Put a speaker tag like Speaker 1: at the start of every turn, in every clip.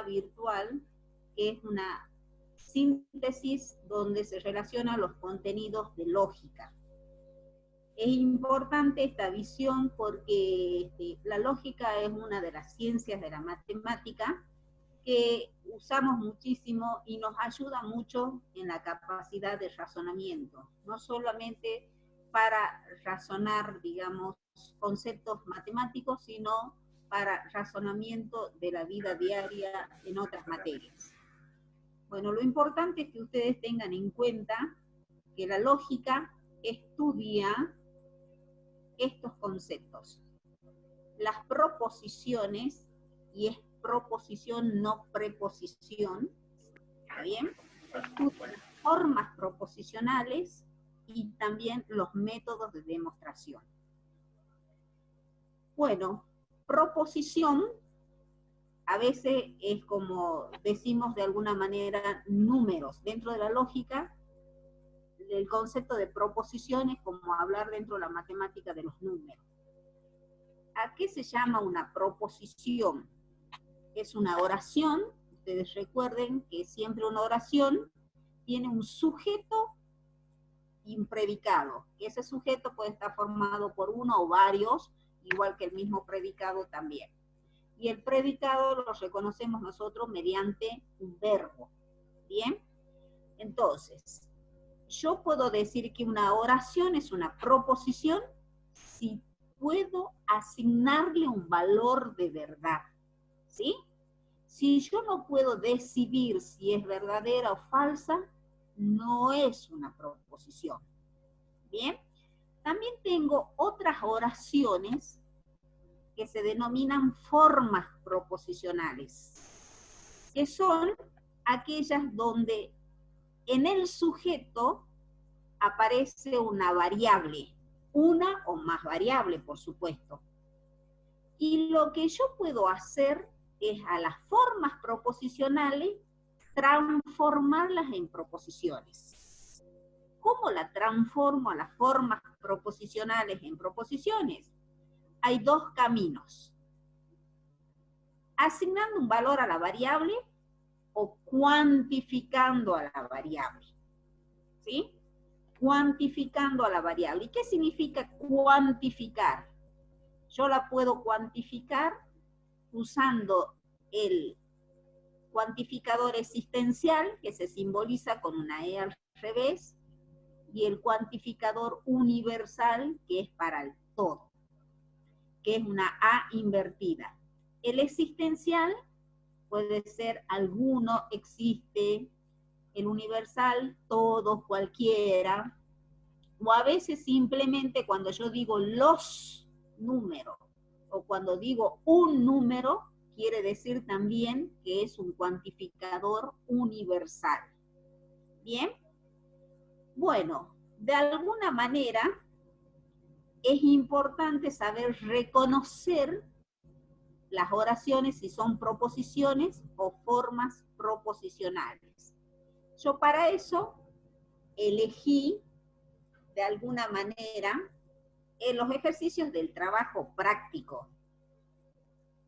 Speaker 1: virtual, que es una síntesis donde se relacionan los contenidos de lógica. Es importante esta visión porque la lógica es una de las ciencias de la matemática que usamos muchísimo y nos ayuda mucho en la capacidad de razonamiento, no solamente para razonar, digamos, conceptos matemáticos, sino para razonamiento de la vida diaria en otras materias. Bueno, lo importante es que ustedes tengan en cuenta que la lógica estudia estos conceptos. Las proposiciones, y es proposición, no preposición, ¿está bien? Estudia las formas proposicionales y también los métodos de demostración. Bueno, proposición a veces es como decimos de alguna manera números. Dentro de la lógica, el concepto de proposición es como hablar dentro de la matemática de los números. ¿A qué se llama una proposición? Es una oración. Ustedes recuerden que siempre una oración tiene un sujeto y un predicado. Ese sujeto puede estar formado por uno o varios, igual que el mismo predicado también. Y el predicado lo reconocemos nosotros mediante un verbo. ¿Bien? Entonces, yo puedo decir que una oración es una proposición si puedo asignarle un valor de verdad. ¿Sí? Si yo no puedo decidir si es verdadera o falsa, no es una proposición. ¿Bien? También tengo otras oraciones que se denominan formas proposicionales, que son aquellas donde en el sujeto aparece una variable, una o más variables, por supuesto. Y lo que yo puedo hacer es a las formas proposicionales transformarlas en proposiciones. ¿Cómo la transformo a las formas proposicionales en proposiciones? Hay dos caminos. Asignando un valor a la variable o cuantificando a la variable. ¿Sí? Cuantificando a la variable. ¿Y qué significa cuantificar? Yo la puedo cuantificar usando el cuantificador existencial, que se simboliza con una E al revés, y el cuantificador universal, que es para el todo, que es una A invertida. El existencial puede ser alguno, existe, el universal, todo, cualquiera, o a veces simplemente cuando yo digo los números, o cuando digo un número, quiere decir también que es un cuantificador universal. ¿Bien? Bueno, de alguna manera es importante saber reconocer las oraciones si son proposiciones o formas proposicionales. Yo para eso elegí de alguna manera en los ejercicios del trabajo práctico,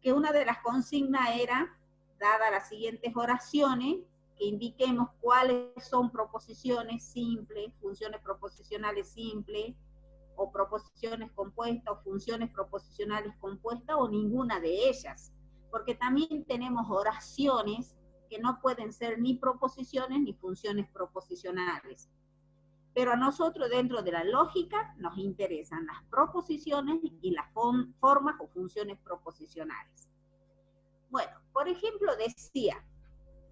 Speaker 1: que una de las consignas era, dadas las siguientes oraciones, que indiquemos cuáles son proposiciones simples, funciones proposicionales simples, o proposiciones compuestas, o funciones proposicionales compuestas, o ninguna de ellas. Porque también tenemos oraciones que no pueden ser ni proposiciones ni funciones proposicionales. Pero a nosotros dentro de la lógica nos interesan las proposiciones y las formas o funciones proposicionales. Bueno, por ejemplo decía,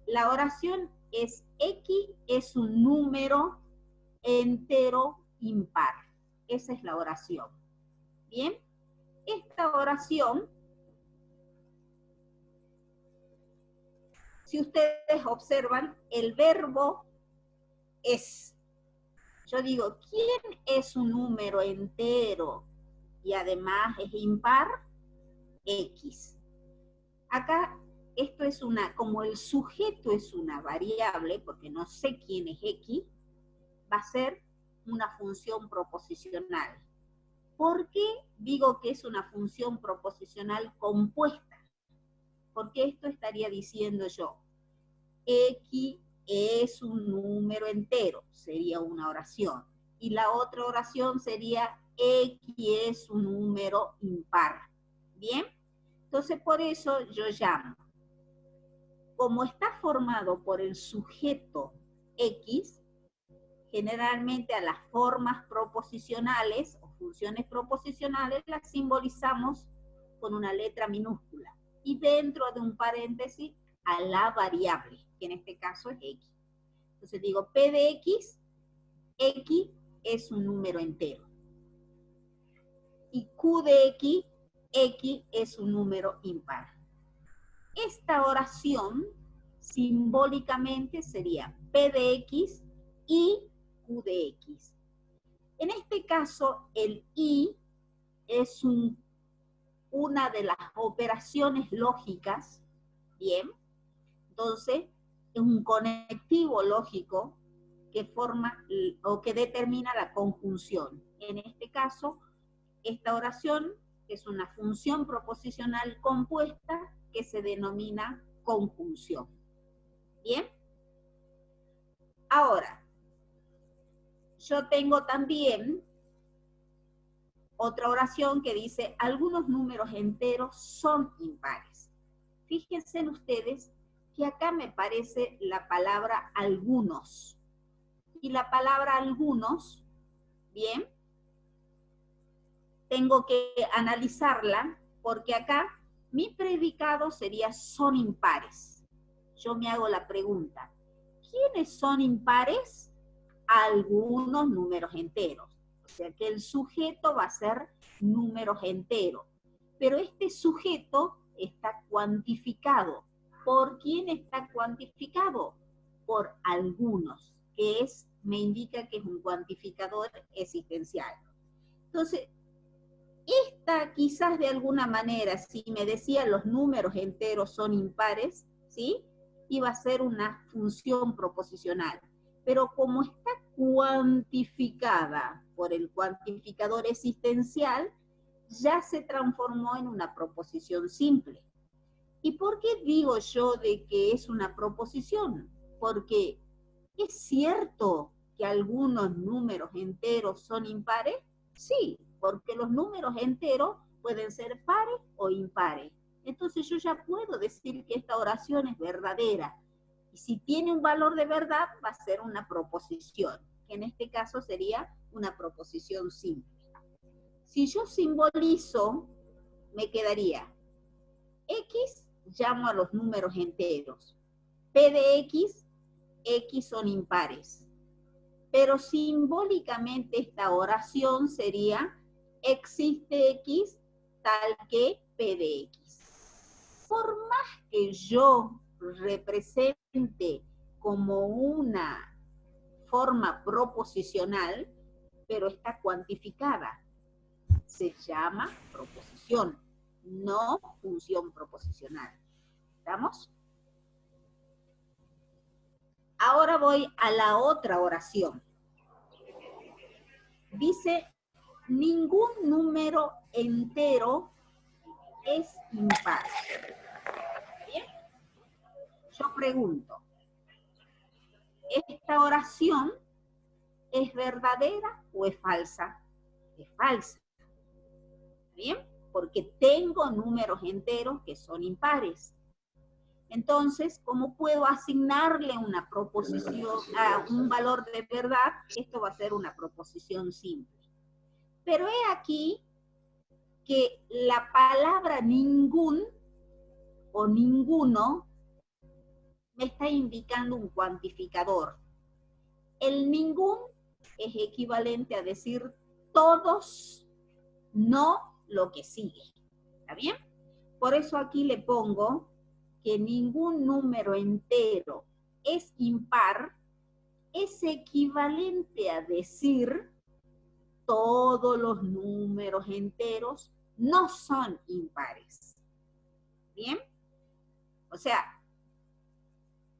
Speaker 1: la oración es X es un número entero impar. Esa es la oración. Bien, esta oración, si ustedes observan, el verbo es. Yo digo, ¿quién es un número entero y además es impar? X. Acá esto es como el sujeto es una variable, porque no sé quién es X, va a ser una función proposicional. ¿Por qué digo que es una función proposicional compuesta? Porque esto estaría diciendo yo, X es un número entero, sería una oración. Y la otra oración sería X es un número impar. ¿Bien? Entonces por eso yo llamo. Como está formado por el sujeto X, generalmente a las formas proposicionales o funciones proposicionales las simbolizamos con una letra minúscula. Y dentro de un paréntesis a la variable, que en este caso es X. Entonces digo P de X, X es un número entero. Y Q de X, X es un número impar. Esta oración simbólicamente sería P de X y Q de X. En este caso, el I es una de las operaciones lógicas, ¿bien? Entonces, es un conectivo lógico que forma o que determina la conjunción. En este caso, esta oración es una función proposicional compuesta que se denomina conjunción. ¿Bien? Ahora, yo tengo también otra oración que dice, algunos números enteros son impares. Fíjense ustedes que acá me parece la palabra algunos. Y la palabra algunos, bien, tengo que analizarla porque acá mi predicado sería son impares. Yo me hago la pregunta, ¿quiénes son impares? Algunos números enteros. O sea que el sujeto va a ser números enteros. Pero este sujeto está cuantificado. ¿Por quién está cuantificado? Por algunos, que me indica que es un cuantificador existencial. Entonces, esta quizás de alguna manera, si me decía los números enteros son impares, ¿sí? Iba a ser una función proposicional. Pero como está cuantificada por el cuantificador existencial, ya se transformó en una proposición simple. ¿Y por qué digo yo de que es una proposición? Porque ¿es cierto que algunos números enteros son impares? Sí, porque los números enteros pueden ser pares o impares. Entonces yo ya puedo decir que esta oración es verdadera. Y si tiene un valor de verdad, va a ser una proposición, que en este caso sería una proposición simple. Si yo simbolizo, me quedaría X, llamo a los números enteros. P de X, X son impares. Pero simbólicamente esta oración sería existe X tal que P de X. Por más que yo represente como una forma proposicional, pero está cuantificada, se llama proposición, no función proposicional. ¿Estamos? Ahora voy a la otra oración. Dice, ningún número entero es impar. ¿Bien? Yo pregunto, ¿esta oración es verdadera o es falsa? Es falsa. ¿Bien? Porque tengo números enteros que son impares. Entonces, ¿cómo puedo asignarle una proposición, un valor de verdad? Esto va a ser una proposición simple. Pero he aquí que la palabra ningún o ninguno me está indicando un cuantificador. El ningún es equivalente a decir todos, no lo que sigue. ¿Está bien? Por eso aquí le pongo que ningún número entero es impar, es equivalente a decir todos los números enteros no son impares. ¿Bien? O sea,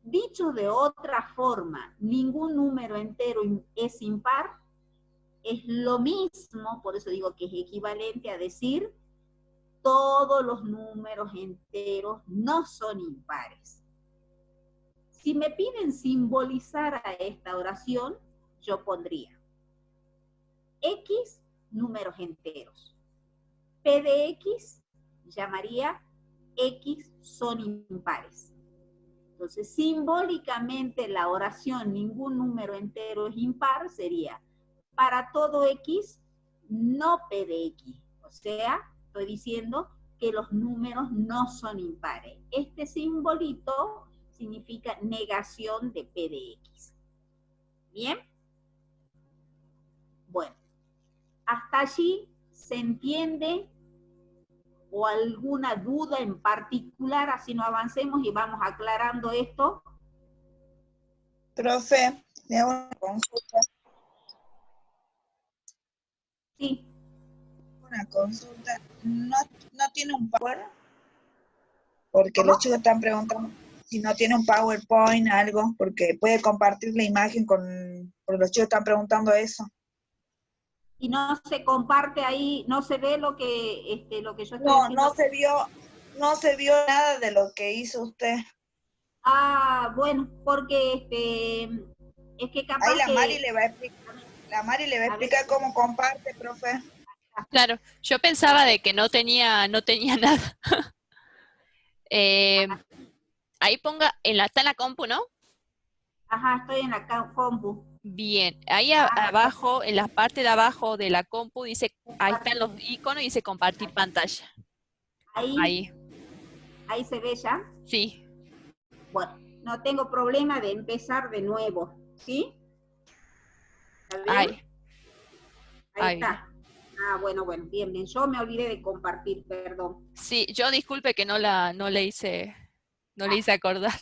Speaker 1: dicho de otra forma, ningún número entero es impar, es lo mismo, por eso digo que es equivalente a decir todos los números enteros no son impares. Si me piden simbolizar a esta oración, yo pondría X números enteros. P de X llamaría X son impares. Entonces, simbólicamente la oración ningún número entero es impar sería para todo X, no P de X. O sea, estoy diciendo que los números no son impares. Este simbolito significa negación de P de X. ¿Bien? Bueno, hasta allí se entiende o alguna duda en particular, así no avancemos y vamos aclarando esto.
Speaker 2: Profe, le hago una consulta.
Speaker 1: Sí.
Speaker 2: Una consulta. ¿No tiene un Power? Porque
Speaker 1: ¿Cómo?
Speaker 2: los chicos están preguntando si no tiene un PowerPoint, algo, porque puede compartir la imagen porque los chicos están preguntando eso.
Speaker 1: Y no se comparte ahí, no se ve lo que yo estoy
Speaker 2: No,
Speaker 1: haciendo.
Speaker 2: no se vio nada de lo que hizo usted.
Speaker 1: Ah, bueno, porque es que capaz
Speaker 2: Ahí la
Speaker 1: que...
Speaker 2: Mari le va a explicar cómo comparte, profe.
Speaker 3: Claro, yo pensaba de que no tenía nada. Ahí ponga, está en la compu, ¿no?
Speaker 1: Ajá, estoy en la compu.
Speaker 3: Bien, ahí abajo, en la parte de abajo de la compu dice, ahí están los iconos y dice compartir pantalla. Ahí.
Speaker 1: Ahí se ve ya.
Speaker 3: Sí.
Speaker 1: Bueno, no tengo problema de empezar de nuevo, ¿sí? ¿Está bien? Ahí está. Ah, bueno, bien. Yo me olvidé de compartir, perdón.
Speaker 3: Sí, yo disculpe que no le hice acordar.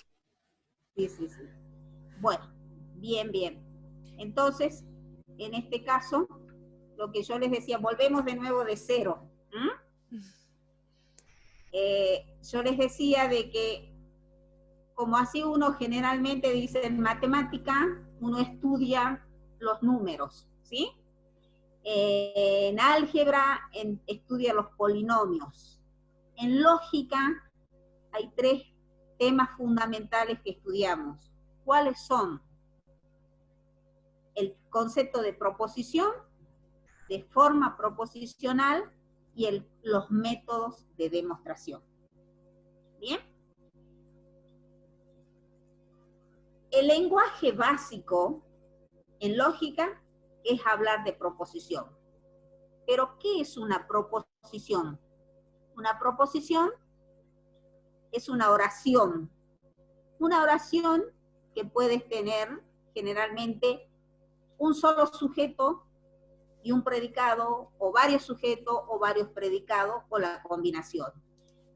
Speaker 1: Sí. Bueno, bien. Entonces, en este caso, lo que yo les decía, volvemos de nuevo de cero. Yo les decía de que, como así uno generalmente dice en matemática, uno estudia los números, ¿sí? En álgebra estudia los polinomios. En lógica hay 3 temas fundamentales que estudiamos. ¿Cuáles son? El concepto de proposición, de forma proposicional y los métodos de demostración. ¿Bien? El lenguaje básico en lógica es hablar de proposición. ¿Pero qué es una proposición? Una proposición es una oración. Una oración que puedes tener generalmente un solo sujeto y un predicado, o varios sujetos o varios predicados, o la combinación.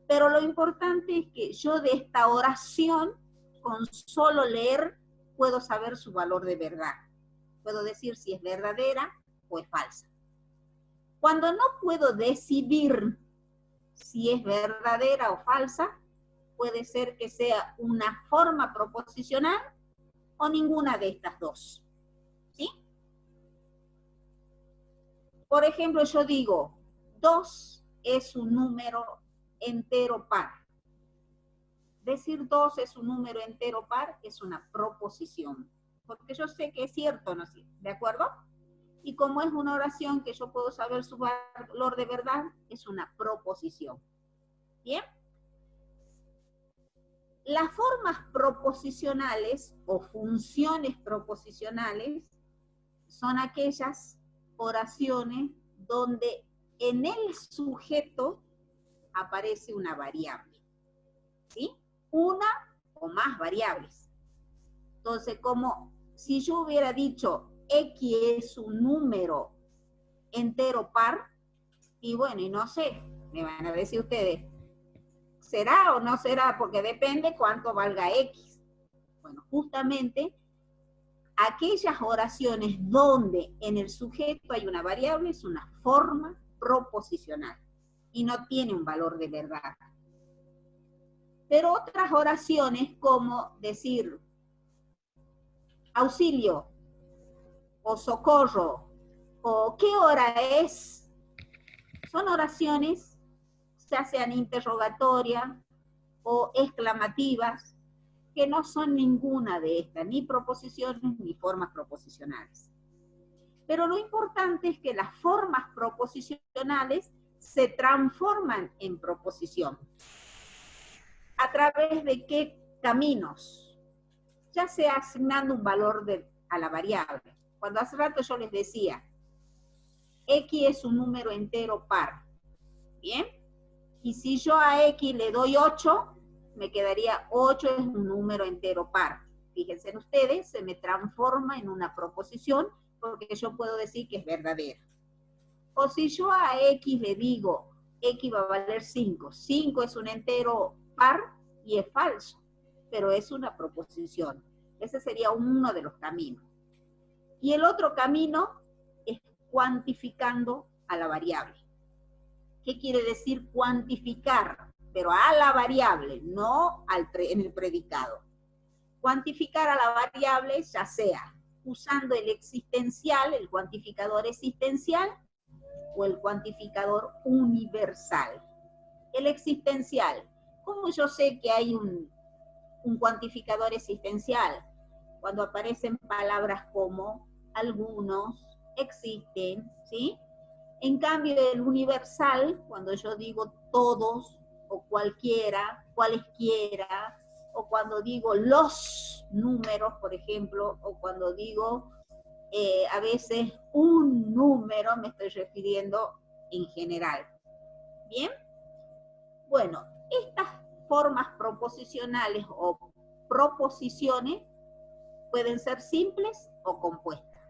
Speaker 1: Pero lo importante es que yo de esta oración, con solo leer, puedo saber su valor de verdad. Puedo decir si es verdadera o es falsa. Cuando no puedo decidir si es verdadera o falsa, puede ser que sea una forma proposicional o ninguna de estas dos. ¿Sí? Por ejemplo, yo digo, 2 es un número entero par. Decir 2 es un número entero par es una proposición, porque yo sé que es cierto o no es cierto, ¿de acuerdo? Y como es una oración que yo puedo saber su valor de verdad, es una proposición. ¿Bien? Las formas proposicionales o funciones proposicionales son aquellas oraciones donde en el sujeto aparece una variable, ¿sí? Una o más variables. Entonces, como si yo hubiera dicho X es un número entero par, y bueno, y no sé, me van a decir ustedes, ¿será o no será? Porque depende cuánto valga X. Bueno, justamente aquellas oraciones donde en el sujeto hay una variable es una forma proposicional y no tiene un valor de verdad. Pero otras oraciones como decir auxilio o socorro o qué hora es, son oraciones ya sean interrogatorias o exclamativas, que no son ninguna de estas, ni proposiciones ni formas proposicionales. Pero lo importante es que las formas proposicionales se transforman en proposición. ¿A través de qué caminos? Ya sea asignando un valor a la variable. Cuando hace rato yo les decía, X es un número entero par, ¿bien? Y si yo a X le doy 8, me quedaría 8 es un número entero par. Fíjense en ustedes, se me transforma en una proposición porque yo puedo decir que es verdadera. O si yo a X le digo, X va a valer 5. 5 es un entero par y es falso, pero es una proposición. Ese sería uno de los caminos. Y el otro camino es cuantificando a la variable. ¿Qué quiere decir cuantificar? Pero a la variable, no en el predicado. Cuantificar a la variable, ya sea usando el existencial, el cuantificador existencial, o el cuantificador universal. El existencial, ¿cómo yo sé que hay un cuantificador existencial? Cuando aparecen palabras como algunos, existen, ¿sí? En cambio, el universal, cuando yo digo todos, o cualquiera, cualesquiera, o cuando digo los números, por ejemplo, o cuando digo a veces un número, me estoy refiriendo en general. ¿Bien? Bueno, estas formas proposicionales o proposiciones pueden ser simples o compuestas.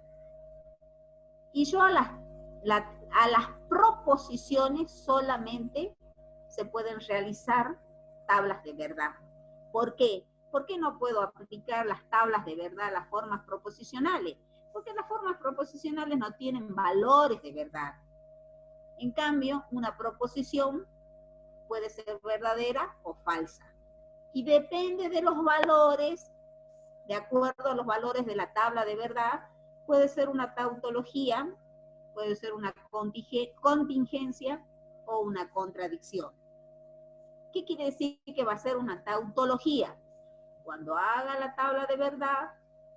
Speaker 1: Y yo a las proposiciones solamente se pueden realizar tablas de verdad. ¿Por qué? ¿Por qué no puedo aplicar las tablas de verdad a las formas proposicionales? Porque las formas proposicionales no tienen valores de verdad. En cambio, una proposición puede ser verdadera o falsa. Y depende de los valores, de acuerdo a los valores de la tabla de verdad, puede ser una tautología, puede ser una contingencia o una contradicción. ¿Qué quiere decir que va a ser una tautología? Cuando haga la tabla de verdad,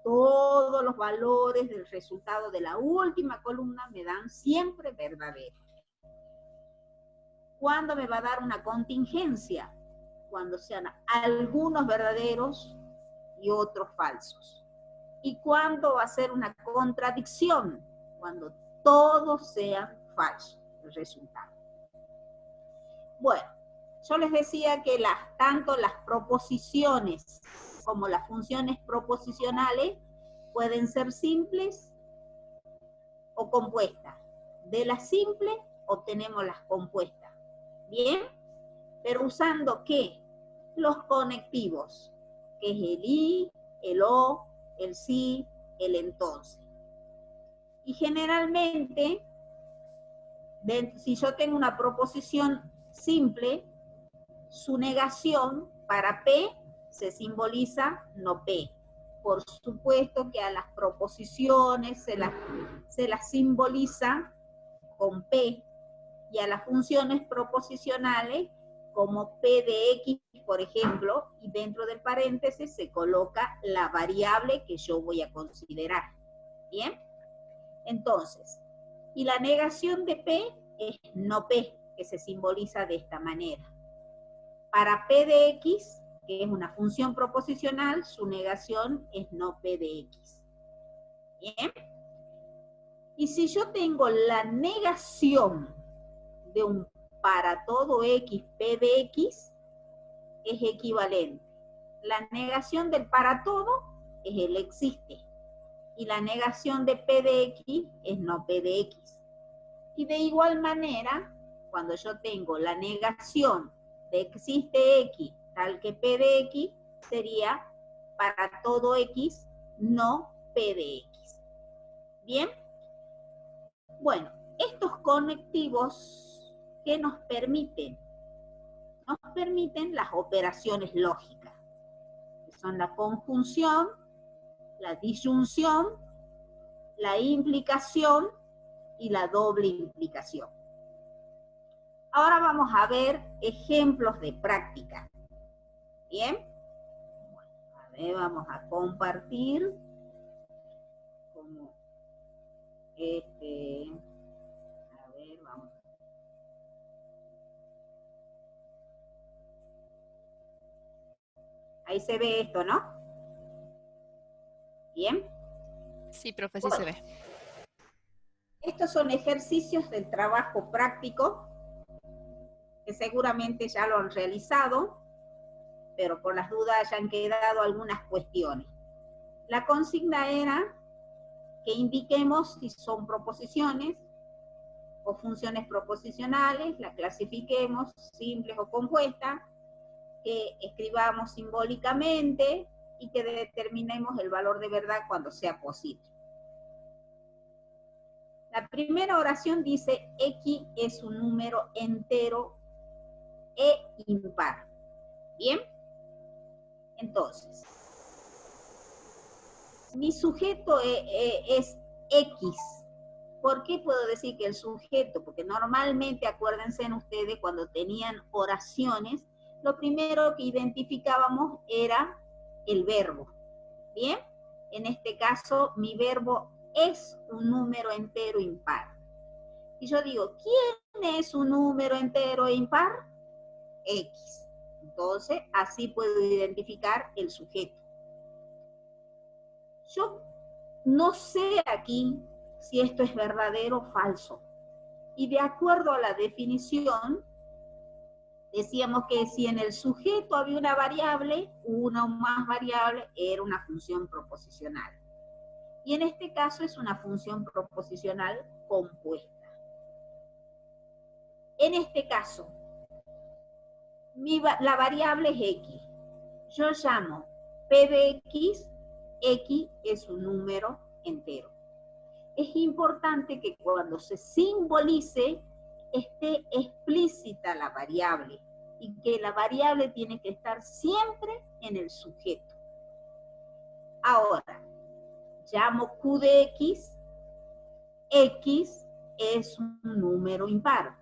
Speaker 1: todos los valores del resultado de la última columna me dan siempre verdadero. ¿Cuándo me va a dar una contingencia? Cuando sean algunos verdaderos y otros falsos. ¿Y cuándo va a ser una contradicción? Cuando todos sean falsos, el resultado. Bueno, yo les decía que tanto las proposiciones como las funciones proposicionales pueden ser simples o compuestas. De las simples obtenemos las compuestas. ¿Bien? Pero usando ¿qué? Los conectivos, que es el y, el o, el sí, el entonces. Y generalmente, si yo tengo una proposición simple, su negación para P se simboliza no P. Por supuesto que a las proposiciones se las simboliza con P, y a las funciones proposicionales como P de X, por ejemplo, y dentro del paréntesis se coloca la variable que yo voy a considerar. ¿Bien? Entonces, y la negación de P es no P, que se simboliza de esta manera. Para P de X, que es una función proposicional, su negación es no P de X. ¿Bien? Y si yo tengo la negación de un para todo X, P de X, es equivalente. La negación del para todo es el existe. Y la negación de P de X es no P de X. Y de igual manera, cuando yo tengo la negación de existe X tal que P de X, sería para todo X, no P de X. ¿Bien? Bueno, estos conectivos, ¿qué nos permiten? Nos permiten las operaciones lógicas, que son la conjunción, la disyunción, la implicación y la doble implicación. Ahora vamos a ver ejemplos de práctica. ¿Bien? A ver, vamos a compartir. Como a ver, vamos. Ahí se ve esto, ¿no? ¿Bien?
Speaker 3: Sí, profe, sí se ve.
Speaker 1: Estos son ejercicios del trabajo práctico que seguramente ya lo han realizado, pero por las dudas ya han quedado algunas cuestiones. La consigna era que indiquemos si son proposiciones o funciones proposicionales, la clasifiquemos, simples o compuestas, que escribamos simbólicamente y que determinemos el valor de verdad cuando sea posible. La primera oración dice, X es un número entero e impar. ¿Bien? Entonces, mi sujeto es X. ¿Por qué puedo decir que el sujeto? Porque normalmente, acuérdense ustedes, cuando tenían oraciones, lo primero que identificábamos era el verbo. ¿Bien? En este caso, mi verbo es un número entero impar. Y yo digo, ¿quién es un número entero impar? X. Entonces, así puedo identificar el sujeto. Yo no sé aquí si esto es verdadero o falso. Y de acuerdo a la definición, decíamos que si en el sujeto había una variable, una o más variables, era una función proposicional. Y en este caso es una función proposicional compuesta. En este caso, la variable es X. Yo llamo P de X, X es un número entero. Es importante que cuando se simbolice esté explícita la variable y que la variable tiene que estar siempre en el sujeto. Ahora, llamo Q de X, X es un número impar.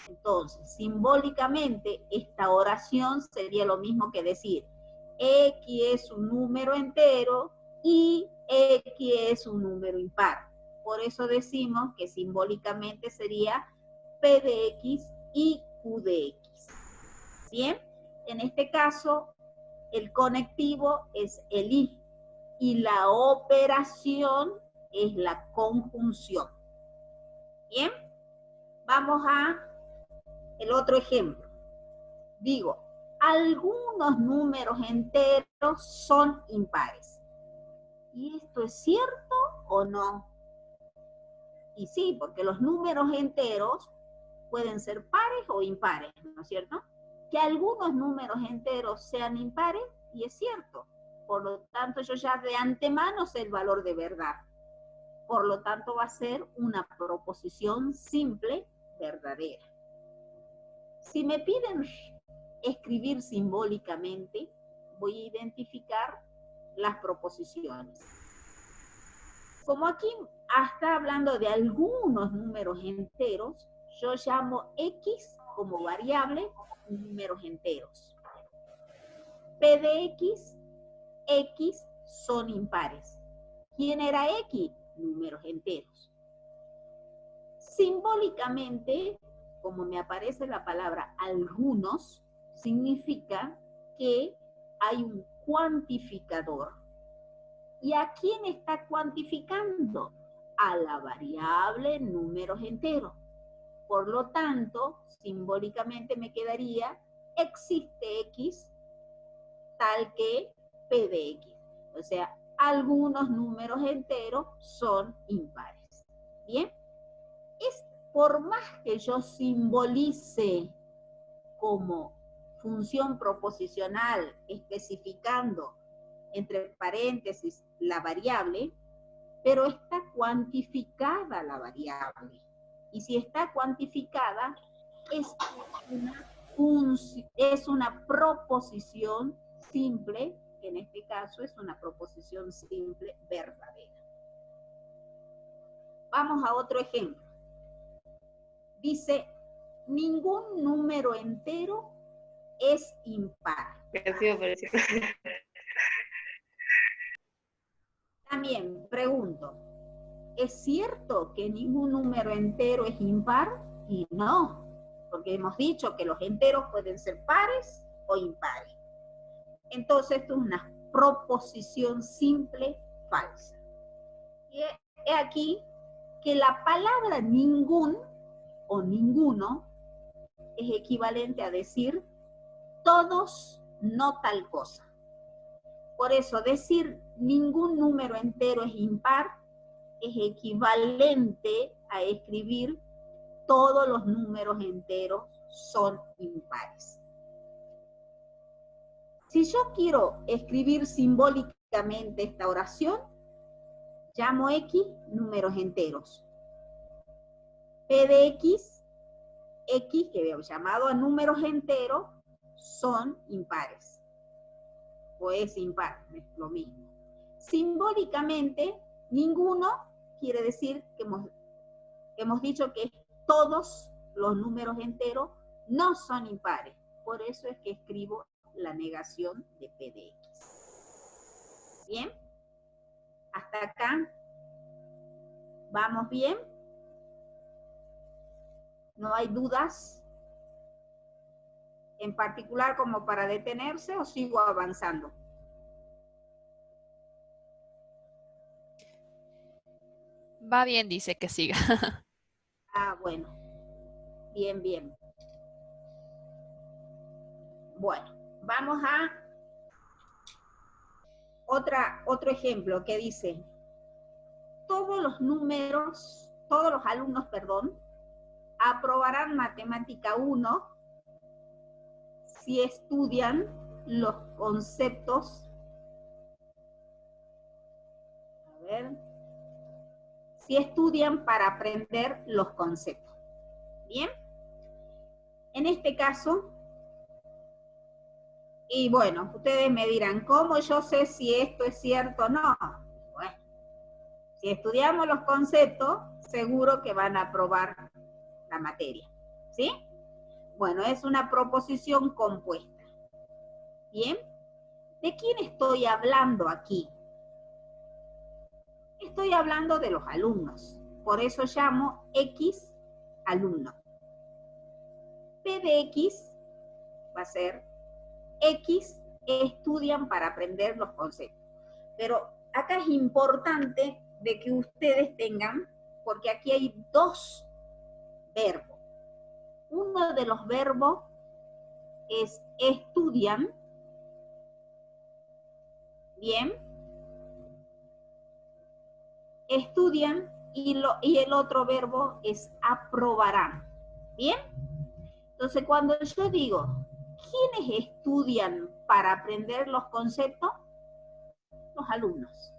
Speaker 1: Entonces, simbólicamente, esta oración sería lo mismo que decir X es un número entero y X es un número impar. Por eso decimos que simbólicamente sería P de X y Q de X. Bien, en este caso, el conectivo es el y la operación es la conjunción. Bien, vamos a el otro ejemplo. Digo, algunos números enteros son impares. ¿Y esto es cierto o no? Y sí, porque los números enteros pueden ser pares o impares, ¿no es cierto? Que algunos números enteros sean impares, y es cierto. Por lo tanto, yo ya de antemano sé el valor de verdad. Por lo tanto, va a ser una proposición simple verdadera. Si me piden escribir simbólicamente, voy a identificar las proposiciones. Como aquí está hablando de algunos números enteros, yo llamo X como variable números enteros. P de X, X son impares. ¿Quién era X? Números enteros. Simbólicamente, como me aparece la palabra algunos, significa que hay un cuantificador. ¿Y a quién está cuantificando? A la variable números enteros. Por lo tanto, simbólicamente me quedaría, existe X tal que P de X. O sea, algunos números enteros son impares. ¿Bien? Por más que yo simbolice como función proposicional especificando entre paréntesis la variable, pero está cuantificada la variable. Y si está cuantificada, es una proposición simple, que en este caso es una proposición simple verdadera. Vamos a otro ejemplo. Dice, ningún número entero es impar. También pregunto, ¿es cierto que ningún número entero es impar? Y no, porque hemos dicho que los enteros pueden ser pares o impares. Entonces esto es una proposición simple falsa. Y he aquí que la palabra ningún o ninguno es equivalente a decir todos, no tal cosa. Por eso decir ningún número entero es impar es equivalente a escribir todos los números enteros son impares. Si yo quiero escribir simbólicamente esta oración, llamo X números enteros. P de X que veo llamado a números enteros, son impares. O es impar, es lo mismo. Simbólicamente, ninguno quiere decir que hemos dicho que todos los números enteros no son impares. Por eso es que escribo la negación de P de X. ¿Bien? Hasta acá. ¿Vamos bien? ¿No hay dudas en particular como para detenerse o sigo avanzando?
Speaker 3: Va bien, dice que siga.
Speaker 1: Ah, bueno. Bien, bien. Bueno, vamos a otro ejemplo que dice, todos los alumnos, aprobarán matemática 1 si estudian los conceptos, si estudian para aprender los conceptos. ¿Bien? En este caso, y bueno, ustedes me dirán, ¿cómo yo sé si esto es cierto o no? Bueno, si estudiamos los conceptos, seguro que van a aprobar la materia, ¿sí? Bueno, es una proposición compuesta. ¿Bien? ¿De quién estoy hablando aquí? Estoy hablando de los alumnos, por eso llamo X alumno. P de X va a ser X estudian para aprender los conceptos. Pero acá es importante de que ustedes tengan, porque aquí hay dos verbos. Uno de los verbos es estudian, ¿bien? Estudian y el otro verbo es aprobarán, ¿bien? Entonces cuando yo digo, ¿quiénes estudian para aprender los conceptos? Los alumnos.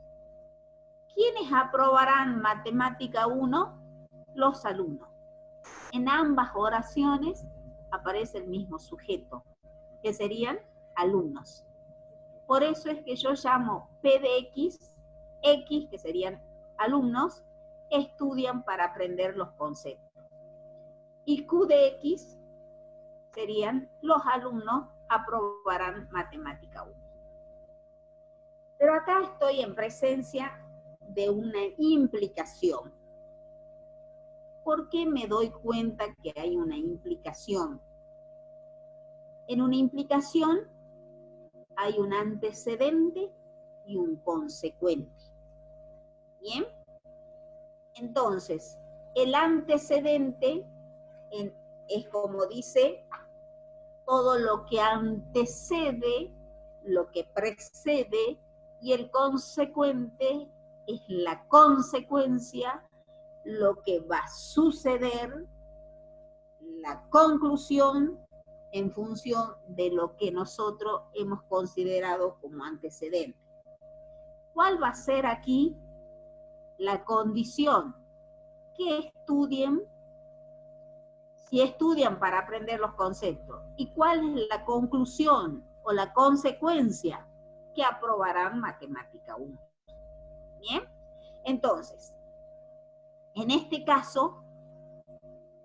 Speaker 1: ¿Quiénes aprobarán matemática 1? Los alumnos. En ambas oraciones aparece el mismo sujeto, que serían alumnos. Por eso es que yo llamo P de X, que serían alumnos, estudian para aprender los conceptos. Y Q de X serían los alumnos aprobarán matemática 1. Pero acá estoy en presencia de una implicación. ¿Por qué me doy cuenta que hay una implicación? En una implicación hay un antecedente y un consecuente. ¿Bien? Entonces, el antecedente es como dice, todo lo que antecede, lo que precede, y el consecuente es la consecuencia, lo que va a suceder, la conclusión en función de lo que nosotros hemos considerado como antecedente. ¿Cuál va a ser aquí la condición? Que estudien, si estudian para aprender los conceptos. ¿Y cuál es la conclusión o la consecuencia? Que aprobarán matemática 1. ¿Bien? Entonces, en este caso,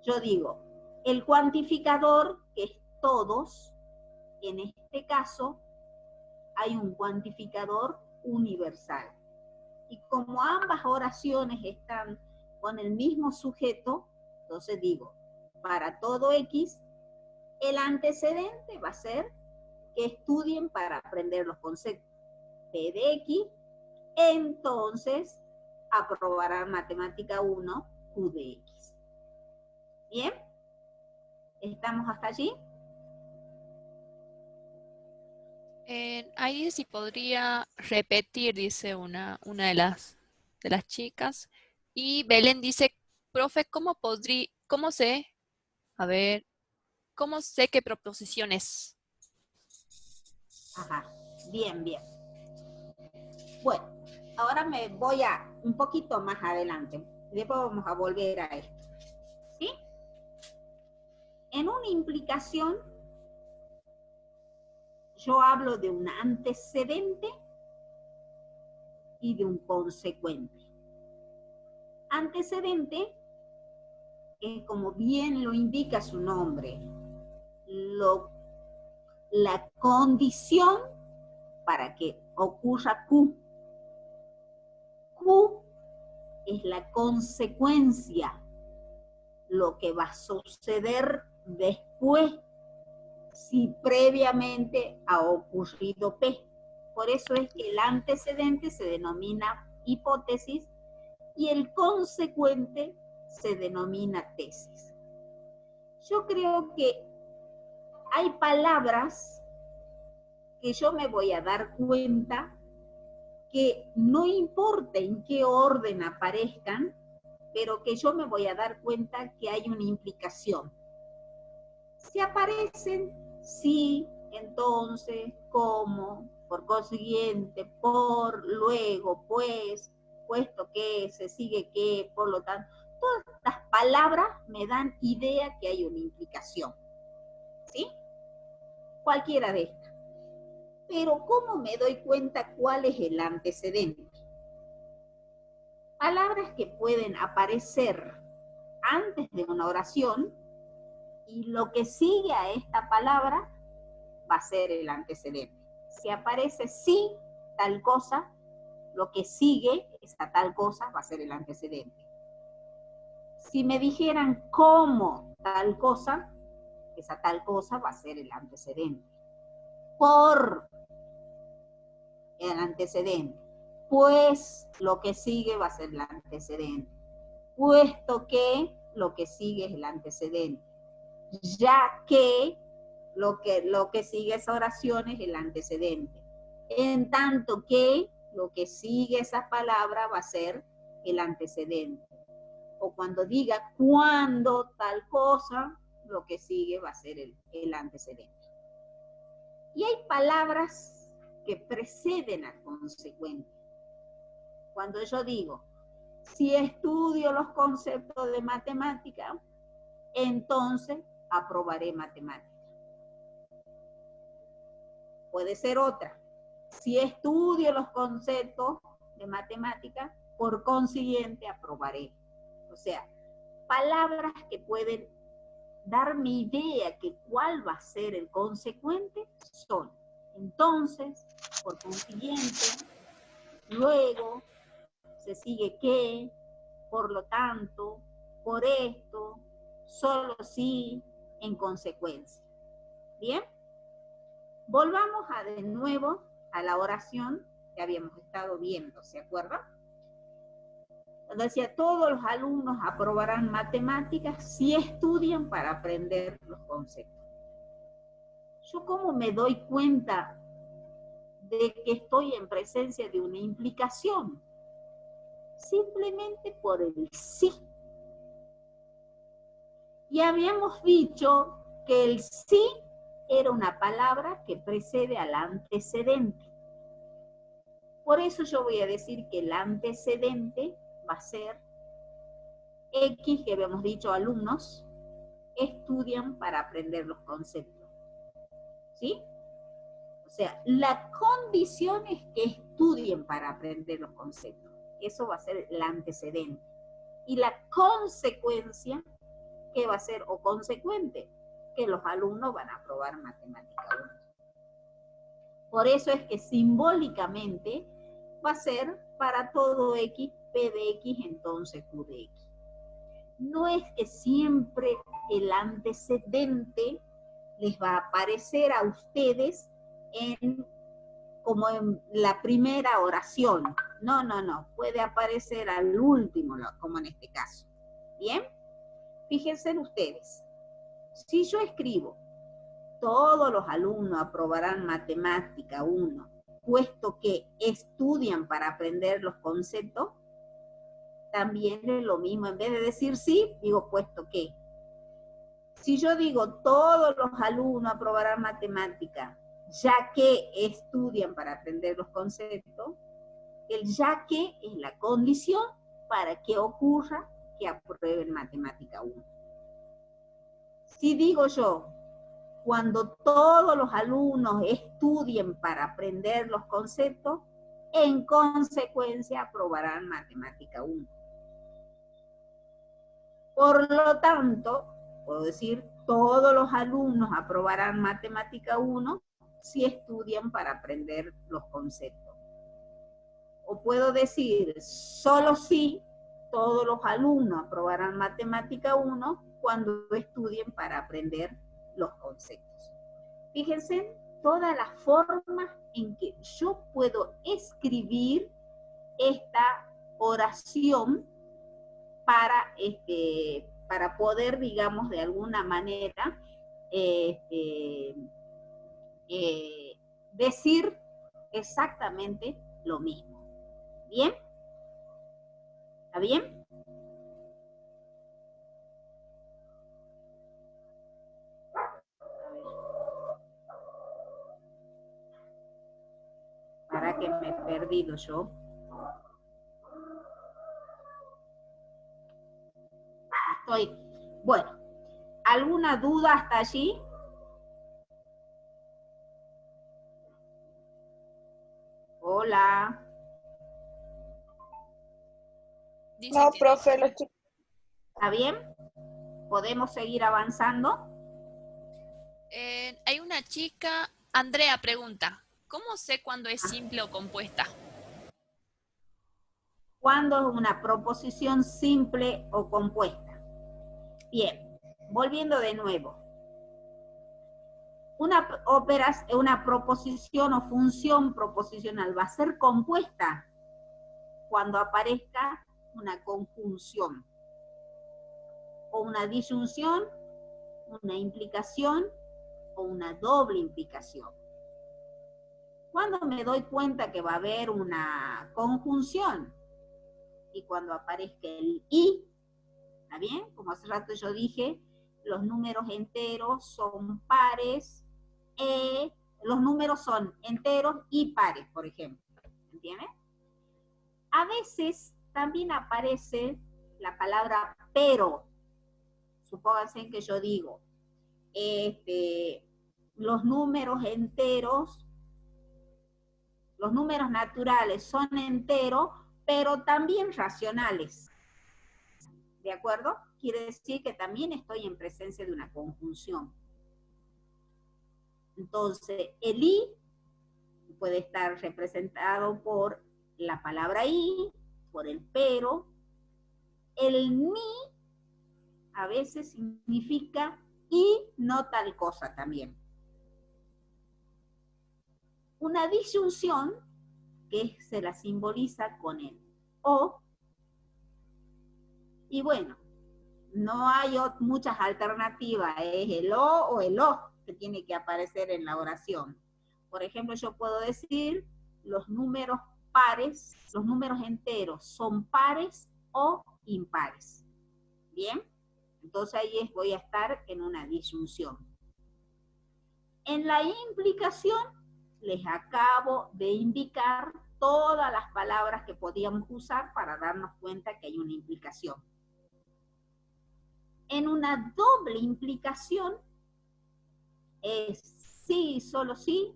Speaker 1: yo digo, El cuantificador, que es todos, en este caso, hay un cuantificador universal. Y como ambas oraciones están con el mismo sujeto, entonces digo, para todo X, el antecedente va a ser que estudien para aprender los conceptos P de X, entonces aprobarán matemática 1, Q de X. ¿Bien? ¿Estamos hasta allí?
Speaker 3: Ahí dice si podría repetir, dice una de las chicas. Y Belén dice, profe, ¿cómo sé, a ver, cómo sé qué proposición es?
Speaker 1: Ajá, bien, bien. Bueno, ahora me voy a un poquito más adelante. Después vamos a volver a esto. ¿Sí? En una implicación, yo hablo de un antecedente y de un consecuente. Antecedente, como bien lo indica su nombre, la condición para que ocurra Q. Q es la consecuencia, lo que va a suceder después si previamente ha ocurrido P. Por eso es que el antecedente se denomina hipótesis y el consecuente se denomina tesis. Yo creo que hay palabras que yo me voy a dar cuenta que no importa en qué orden aparezcan, pero que yo me voy a dar cuenta que hay una implicación. Si aparecen, sí, entonces, cómo, por consiguiente, por, luego, pues, puesto que, se sigue que, por lo tanto, todas estas palabras me dan idea que hay una implicación. ¿Sí? Cualquiera de estas. Pero ¿cómo me doy cuenta cuál es el antecedente? Palabras que pueden aparecer antes de una oración y lo que sigue a esta palabra va a ser el antecedente. Si aparece sí, tal cosa, lo que sigue, esa tal cosa, va a ser el antecedente. Si me dijeran cómo tal cosa, esa tal cosa va a ser el antecedente. Por el antecedente. Pues lo que sigue va a ser el antecedente. Puesto que lo que sigue es el antecedente. Ya que lo que sigue esa oración es el antecedente. En tanto que lo que sigue esa palabra va a ser el antecedente. O cuando diga cuando tal cosa, lo que sigue va a ser el antecedente. Y hay palabras que preceden al consecuente. Cuando yo digo, si estudio los conceptos de matemática, entonces aprobaré matemática. Puede ser otra. Si estudio los conceptos de matemática, por consiguiente aprobaré. O sea, palabras que pueden darme idea que cuál va a ser el consecuente son entonces, por consiguiente, luego, se sigue que, por lo tanto, por esto, solo si, en consecuencia. ¿Bien? Volvamos de nuevo a la oración que habíamos estado viendo, ¿se acuerdan? Cuando decía, todos los alumnos aprobarán matemáticas si estudian para aprender los conceptos. ¿Yo cómo me doy cuenta de que estoy en presencia de una implicación? Simplemente por el sí. Y habíamos dicho que el sí era una palabra que precede al antecedente. Por eso yo voy a decir que el antecedente va a ser X, que habíamos dicho alumnos, estudian para aprender los conceptos. ¿Sí? O sea, la condición es que estudien para aprender los conceptos. Eso va a ser el antecedente. Y la consecuencia ¿qué va a ser? O consecuente, que los alumnos van a aprobar matemática 1. Por eso es que simbólicamente va a ser para todo X, P de X, entonces Q de X. No es que siempre el antecedente les va a aparecer a ustedes como en la primera oración. No, no, no. Puede aparecer al último, como en este caso. ¿Bien? Fíjense en ustedes. Si yo escribo, todos los alumnos aprobarán matemática 1, puesto que estudian para aprender los conceptos, también es lo mismo. En vez de decir sí, digo puesto que. Si yo digo todos los alumnos aprobarán matemática, ya que estudian para aprender los conceptos, el ya que es la condición para que ocurra que aprueben matemática 1. Si digo yo, cuando todos los alumnos estudien para aprender los conceptos, en consecuencia aprobarán matemática 1. Por lo tanto, puedo decir, todos los alumnos aprobarán matemática 1 si estudian para aprender los conceptos. O puedo decir, solo si todos los alumnos aprobarán matemática 1 cuando estudien para aprender los conceptos. Fíjense todas las formas en que yo puedo escribir esta oración para poder, digamos, de alguna manera decir exactamente lo mismo. ¿Bien? ¿Está bien? Para que me he perdido yo. Bueno, ¿alguna duda hasta allí? Hola.
Speaker 2: No, profe, los chicos.
Speaker 1: ¿Está bien? ¿Podemos seguir avanzando?
Speaker 3: Hay una chica, Andrea pregunta, ¿cómo sé cuándo es simple o compuesta?
Speaker 1: ¿Cuándo es una proposición simple o compuesta? Bien, volviendo de nuevo. Una proposición o función proposicional va a ser compuesta cuando aparezca una conjunción o una disyunción, una implicación o una doble implicación. Cuando me doy cuenta que va a haber una conjunción y cuando aparezca el y, ¿está bien? Como hace rato yo dije, los números enteros son pares, los números son enteros y pares, por ejemplo, ¿entiendes? A veces también aparece la palabra pero. Supónganse que yo digo, los números enteros, los números naturales son enteros, pero también racionales. ¿De acuerdo? Quiere decir que también estoy en presencia de una conjunción. Entonces, el i puede estar representado por la palabra i, por el pero. El ni a veces significa y no tal cosa también. Una disyunción que se la simboliza con el o. Y bueno, no hay muchas alternativas, es el o el o que tiene que aparecer en la oración. Por ejemplo, yo puedo decir los números pares, los números enteros son pares o impares. ¿Bien? Entonces ahí voy a estar en una disyunción. En la implicación les acabo de indicar todas las palabras que podíamos usar para darnos cuenta que hay una implicación. En una doble implicación es sí, solo sí,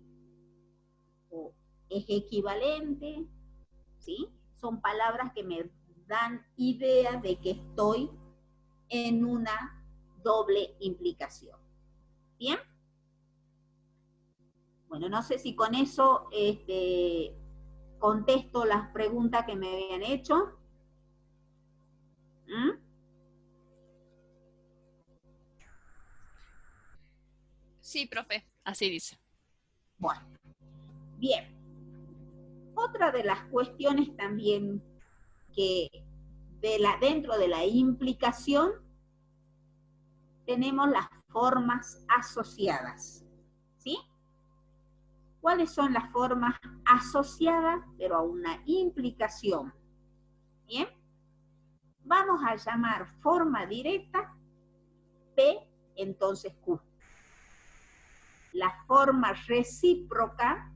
Speaker 1: o es equivalente, ¿sí? Son palabras que me dan idea de que estoy en una doble implicación. ¿Bien? Bueno, no sé si con eso contesto las preguntas que me habían hecho. ¿Mm?
Speaker 3: Sí, profe, así dice.
Speaker 1: Bueno, bien. Otra de las cuestiones también que dentro de la implicación tenemos las formas asociadas, ¿sí? ¿Cuáles son las formas asociadas, pero a una implicación? ¿Bien? Vamos a llamar forma directa P, entonces Q. La forma recíproca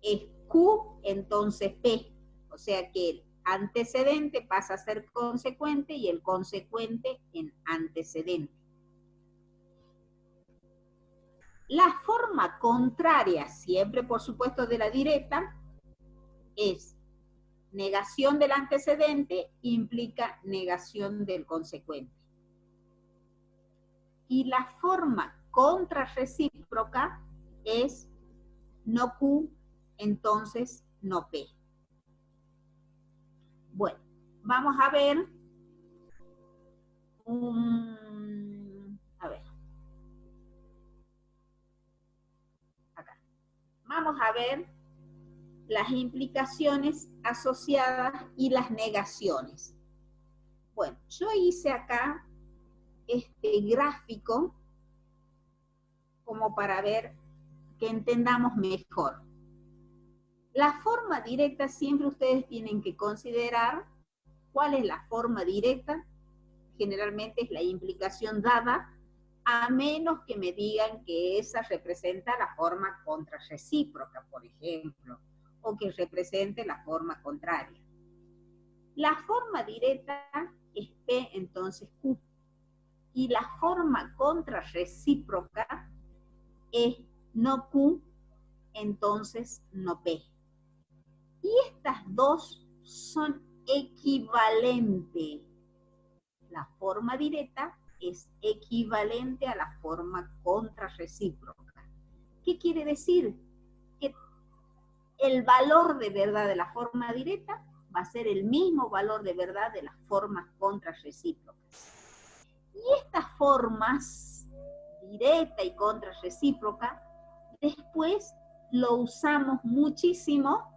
Speaker 1: es Q, entonces P. O sea que el antecedente pasa a ser consecuente y el consecuente en antecedente. La forma contraria, siempre por supuesto de la directa, es negación del antecedente implica negación del consecuente. Y la forma contrarrecíproca es no Q, entonces no P. Bueno, vamos a ver acá. Vamos a ver las implicaciones asociadas y las negaciones. Bueno, yo hice acá este gráfico como para ver que entendamos mejor. La forma directa siempre ustedes tienen que considerar cuál es la forma directa. Generalmente es la implicación dada, a menos que me digan que esa representa la forma contrarrecíproca, por ejemplo, o que represente la forma contraria. La forma directa es P, entonces Q. Y la forma contrarrecíproca es no Q, entonces no P. Y estas dos son equivalentes. La forma directa es equivalente a la forma contrarrecíproca. ¿Qué quiere decir? Que el valor de verdad de la forma directa va a ser el mismo valor de verdad de las formas contrarrecíprocas. Y estas formas, directa y contrarrecíproca, después lo usamos muchísimo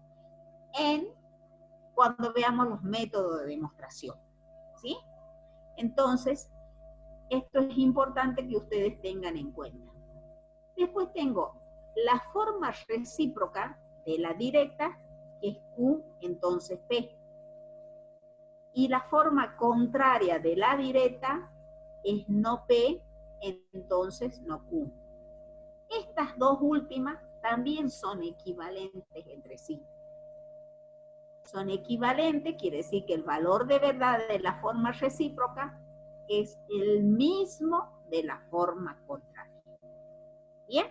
Speaker 1: cuando veamos los métodos de demostración, ¿sí? Entonces, esto es importante que ustedes tengan en cuenta. Después tengo la forma recíproca de la directa, que es Q, entonces P. Y la forma contraria de la directa es no P, entonces no Q. Estas dos últimas también son equivalentes entre sí. Son equivalentes, quiere decir que el valor de verdad de la forma recíproca es el mismo de la forma contraria. ¿Bien?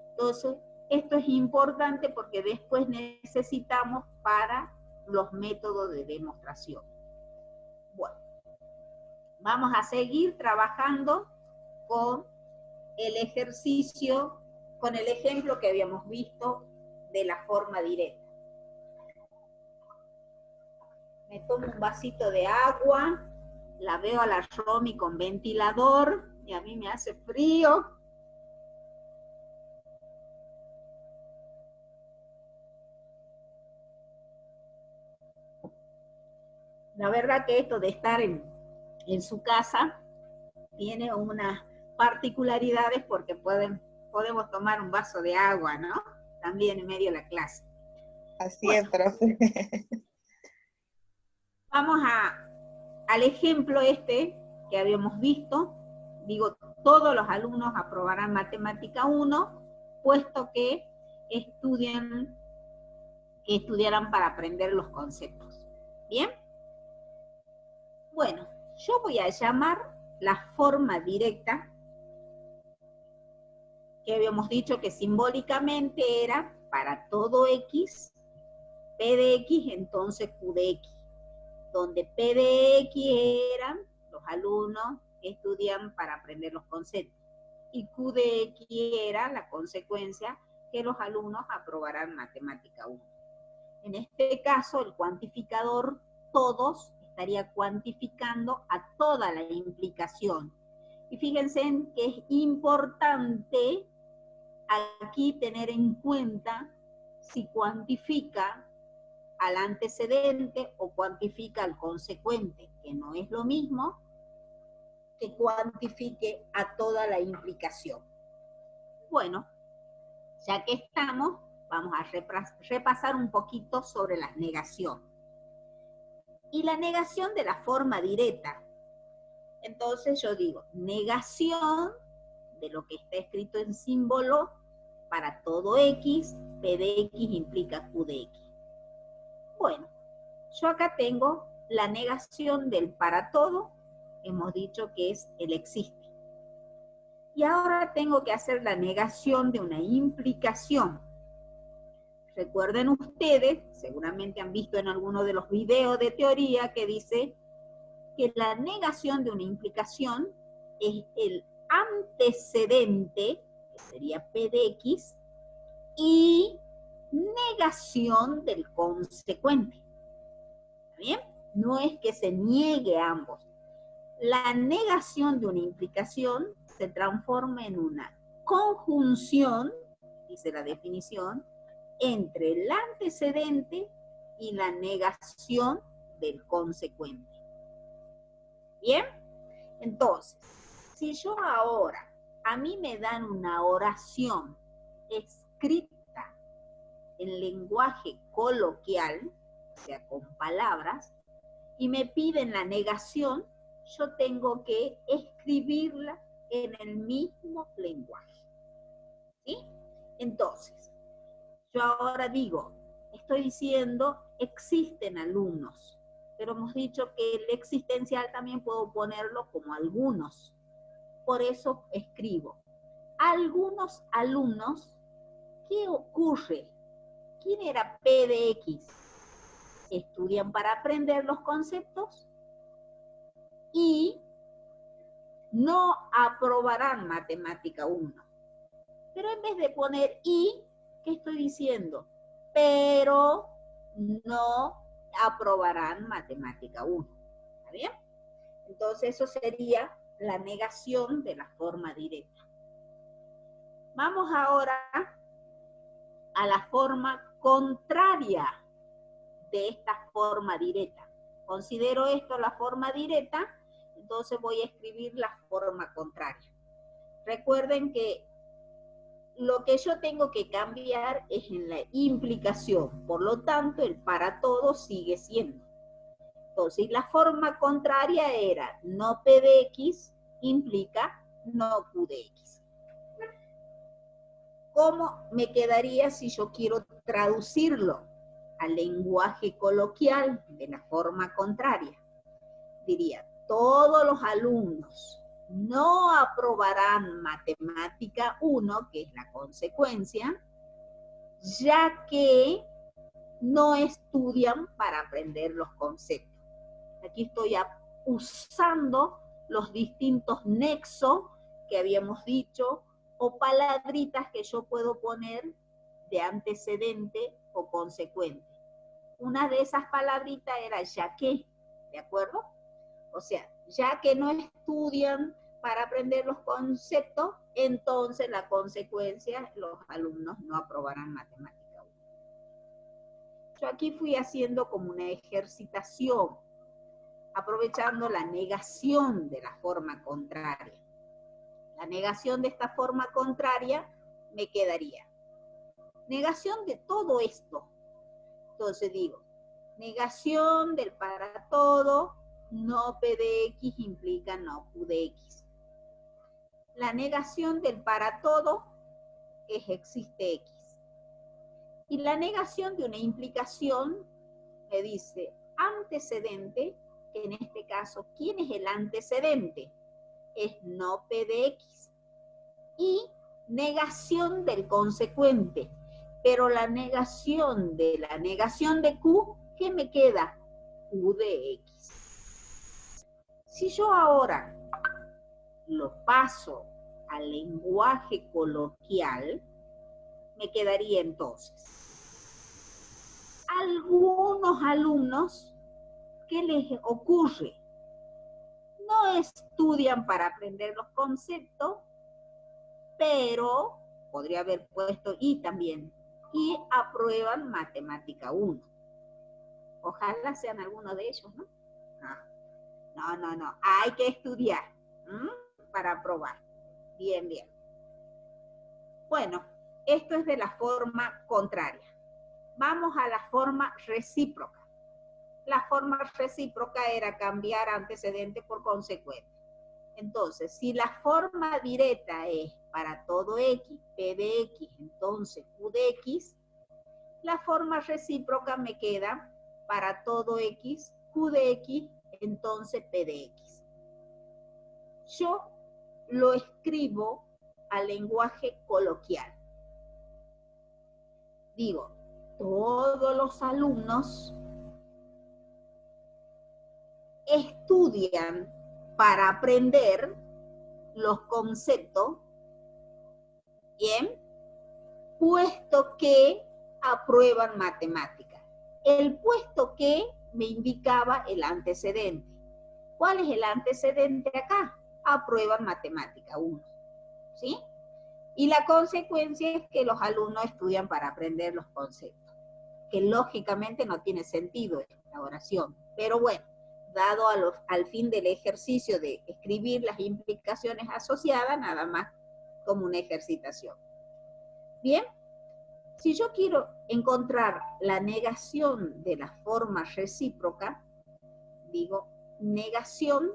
Speaker 1: Entonces, esto es importante porque después necesitamos para los métodos de demostración. Bueno, vamos a seguir trabajando con el ejercicio, con el ejemplo que habíamos visto de la forma directa. Me tomo un vasito de agua, la veo a la Romy con ventilador y a mí me hace frío. La verdad que esto de estar en su casa tiene unas particularidades porque podemos tomar un vaso de agua, ¿no? También en medio de la clase.
Speaker 2: Así es, profe.
Speaker 1: Vamos al ejemplo que habíamos visto. Digo, todos los alumnos aprobarán matemática 1, puesto que estudiarán para aprender los conceptos. ¿Bien? Bueno, yo voy a llamar la forma directa, que habíamos dicho que simbólicamente era para todo X, P de X, entonces Q de X, donde P de X eran los los alumnos estudian para aprender los conceptos. Y Q de X era la consecuencia que los alumnos aprobarán matemática 1. En este caso, el cuantificador todos estaría cuantificando a toda la implicación. Y fíjense que es importante aquí tener en cuenta si cuantifica al antecedente o cuantifica al consecuente, que no es lo mismo que cuantifique a toda la implicación. Bueno, ya que estamos, vamos a repasar un poquito sobre la negación. Y la negación de la forma directa. Entonces yo digo, negación de lo que está escrito en símbolo para todo X, P de X implica Q de X. Bueno, yo acá tengo la negación del para todo, hemos dicho que es el existe. Y ahora tengo que hacer la negación de una implicación. Recuerden ustedes, seguramente han visto en alguno de los videos de teoría que dice que la negación de una implicación es el antecedente, que sería P de X, y negación del consecuente. ¿Está bien? No es que se niegue a ambos. La negación de una implicación se transforma en una conjunción, dice la definición, entre el antecedente y la negación del consecuente. ¿Bien? Entonces, si yo ahora, a mí me dan una oración escrita en lenguaje coloquial, o sea, con palabras, y me piden la negación, yo tengo que escribirla en el mismo lenguaje. ¿Sí? Entonces, yo ahora digo, estoy diciendo, existen alumnos, pero hemos dicho que el existencial también puedo ponerlo como algunos. Por eso escribo, algunos alumnos, ¿qué ocurre? ¿Quién era P de X? Estudian para aprender los conceptos y no aprobarán matemática 1. Pero en vez de poner y, ¿qué estoy diciendo? Pero no aprobarán matemática 1. ¿Está bien? Entonces eso sería la negación de la forma directa. Vamos ahora a la forma contraria de esta forma directa. Considero esto la forma directa, entonces voy a escribir la forma contraria. Recuerden que lo que yo tengo que cambiar es en la implicación, por lo tanto el para todo sigue siendo. Entonces la forma contraria era no P de X implica no Q de X. ¿Cómo me quedaría si yo quiero traducirlo al lenguaje coloquial de la forma contraria? Diría, todos los alumnos no aprobarán matemática 1, que es la consecuencia, ya que no estudian para aprender los conceptos. Aquí estoy usando los distintos nexos que habíamos dicho, o palabritas que yo puedo poner de antecedente o consecuente. Una de esas palabritas era ya que, ¿de acuerdo? O sea, ya que no estudian para aprender los conceptos, entonces la consecuencia, los alumnos no aprobarán matemática 1. Yo aquí fui haciendo como una ejercitación, aprovechando la negación de la forma contraria. La negación de esta forma contraria me quedaría. Negación de todo esto. Entonces digo, negación del para todo, no P de X implica no Q de X. La negación del para todo es existe X. Y la negación de una implicación me dice antecedente, que en este caso, ¿quién es el antecedente? Es no P de X. Y negación del consecuente. Pero la negación de Q, ¿qué me queda? Q de X. Si yo ahora lo paso al lenguaje coloquial, me quedaría entonces. Algunos alumnos, ¿qué les ocurre? No estudian para aprender los conceptos, pero podría haber puesto y también, y aprueban matemática 1. Ojalá sean algunos de ellos, ¿no? No, hay que estudiar para aprobar. Bien, bien. Bueno, esto es de la forma contraria. Vamos a la forma recíproca. La forma recíproca era cambiar antecedente por consecuente. Entonces, si la forma directa es para todo x, p de x, entonces q de x, la forma recíproca me queda para todo x, q de x, entonces p de x. Yo lo escribo al lenguaje coloquial. Digo, todos los alumnos estudian para aprender los conceptos, bien, puesto que aprueban matemática. El puesto que me indicaba el antecedente. ¿Cuál es el antecedente acá? Aprueban matemática 1, ¿sí? Y la consecuencia es que los alumnos estudian para aprender los conceptos, que lógicamente no tiene sentido esta oración, pero bueno, dado al fin del ejercicio de escribir las implicaciones asociadas, nada más como una ejercitación. Bien, si yo quiero encontrar la negación de la forma recíproca, digo negación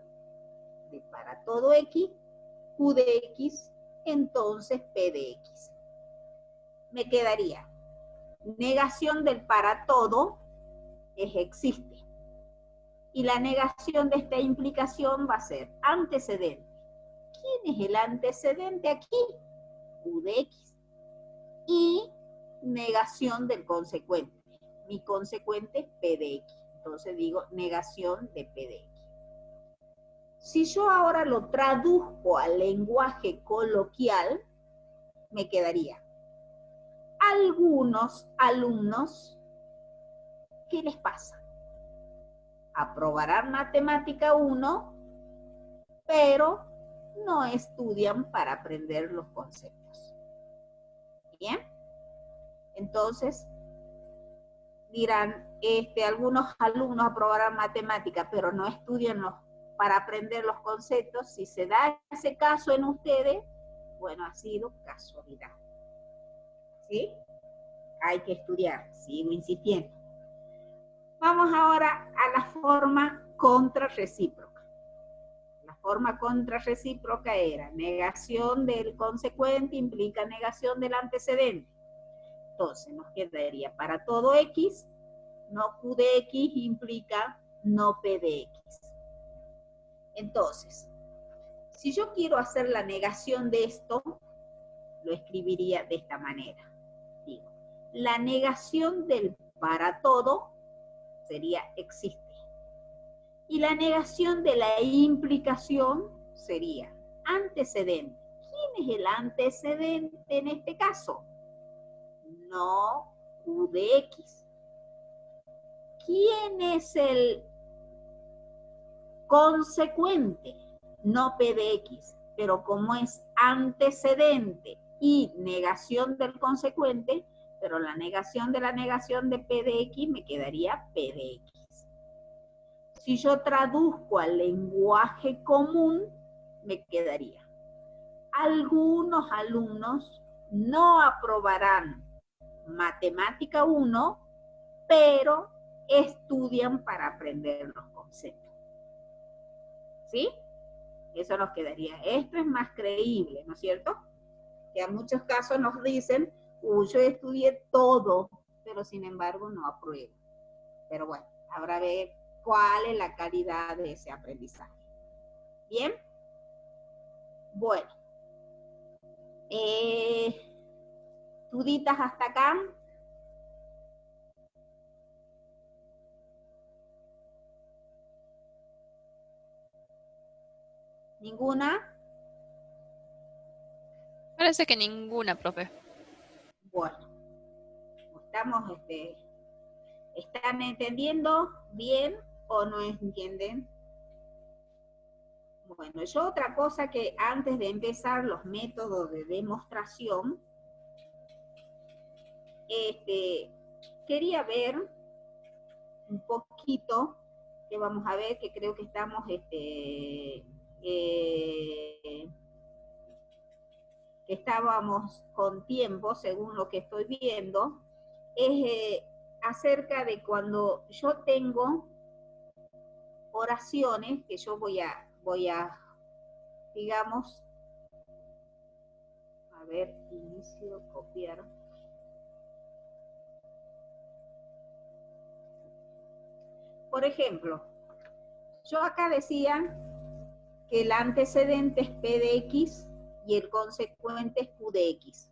Speaker 1: de para todo x, q de x, entonces p de x. Me quedaría negación del para todo es existe. Y la negación de esta implicación va a ser antecedente. ¿Quién es el antecedente aquí? Q de x. Y negación del consecuente. Mi consecuente es p de x. Entonces digo negación de p de x. Si yo ahora lo traduzco al lenguaje coloquial, me quedaría algunos alumnos, ¿qué les pasa? Aprobarán matemática 1, pero no estudian para aprender los conceptos. ¿Bien? Entonces, dirán, algunos alumnos aprobarán matemática, pero no estudian para aprender los conceptos. Si se da ese caso en ustedes, bueno, ha sido casualidad. ¿Sí? Hay que estudiar, sigo insistiendo. Vamos ahora a la forma contrarrecíproca. La forma contrarrecíproca era negación del consecuente implica negación del antecedente. Entonces nos quedaría para todo x, no q de x implica no p de x. Entonces, si yo quiero hacer la negación de esto, lo escribiría de esta manera. Digo, la negación del para todo sería existe. Y la negación de la implicación sería antecedente. ¿Quién es el antecedente en este caso? No q de x. ¿Quién es el consecuente? No p de x. Pero como es antecedente y negación del consecuente, pero la negación de p de x me quedaría p de x. Si yo traduzco al lenguaje común, me quedaría. Algunos alumnos no aprobarán matemática 1, pero estudian para aprender los conceptos. ¿Sí? Eso nos quedaría. Esto es más creíble, ¿no es cierto? Que a muchos casos nos dicen, yo estudié todo, pero sin embargo no apruebo. Pero bueno, habrá que ver cuál es la calidad de ese aprendizaje. ¿Bien? Bueno. ¿Duditas hasta acá? ¿Ninguna?
Speaker 3: Parece que ninguna, profe.
Speaker 1: Bueno, estamos, ¿están entendiendo bien o no entienden? Bueno, yo otra cosa que antes de empezar los métodos de demostración, quería ver un poquito, que vamos a ver, que creo que estamos, que estábamos con tiempo, según lo que estoy viendo, es acerca de cuando yo tengo oraciones, que yo voy a, digamos, a ver, inicio, copiar. Por ejemplo, yo acá decía que el antecedente es P de X y el consecuente es Q de X.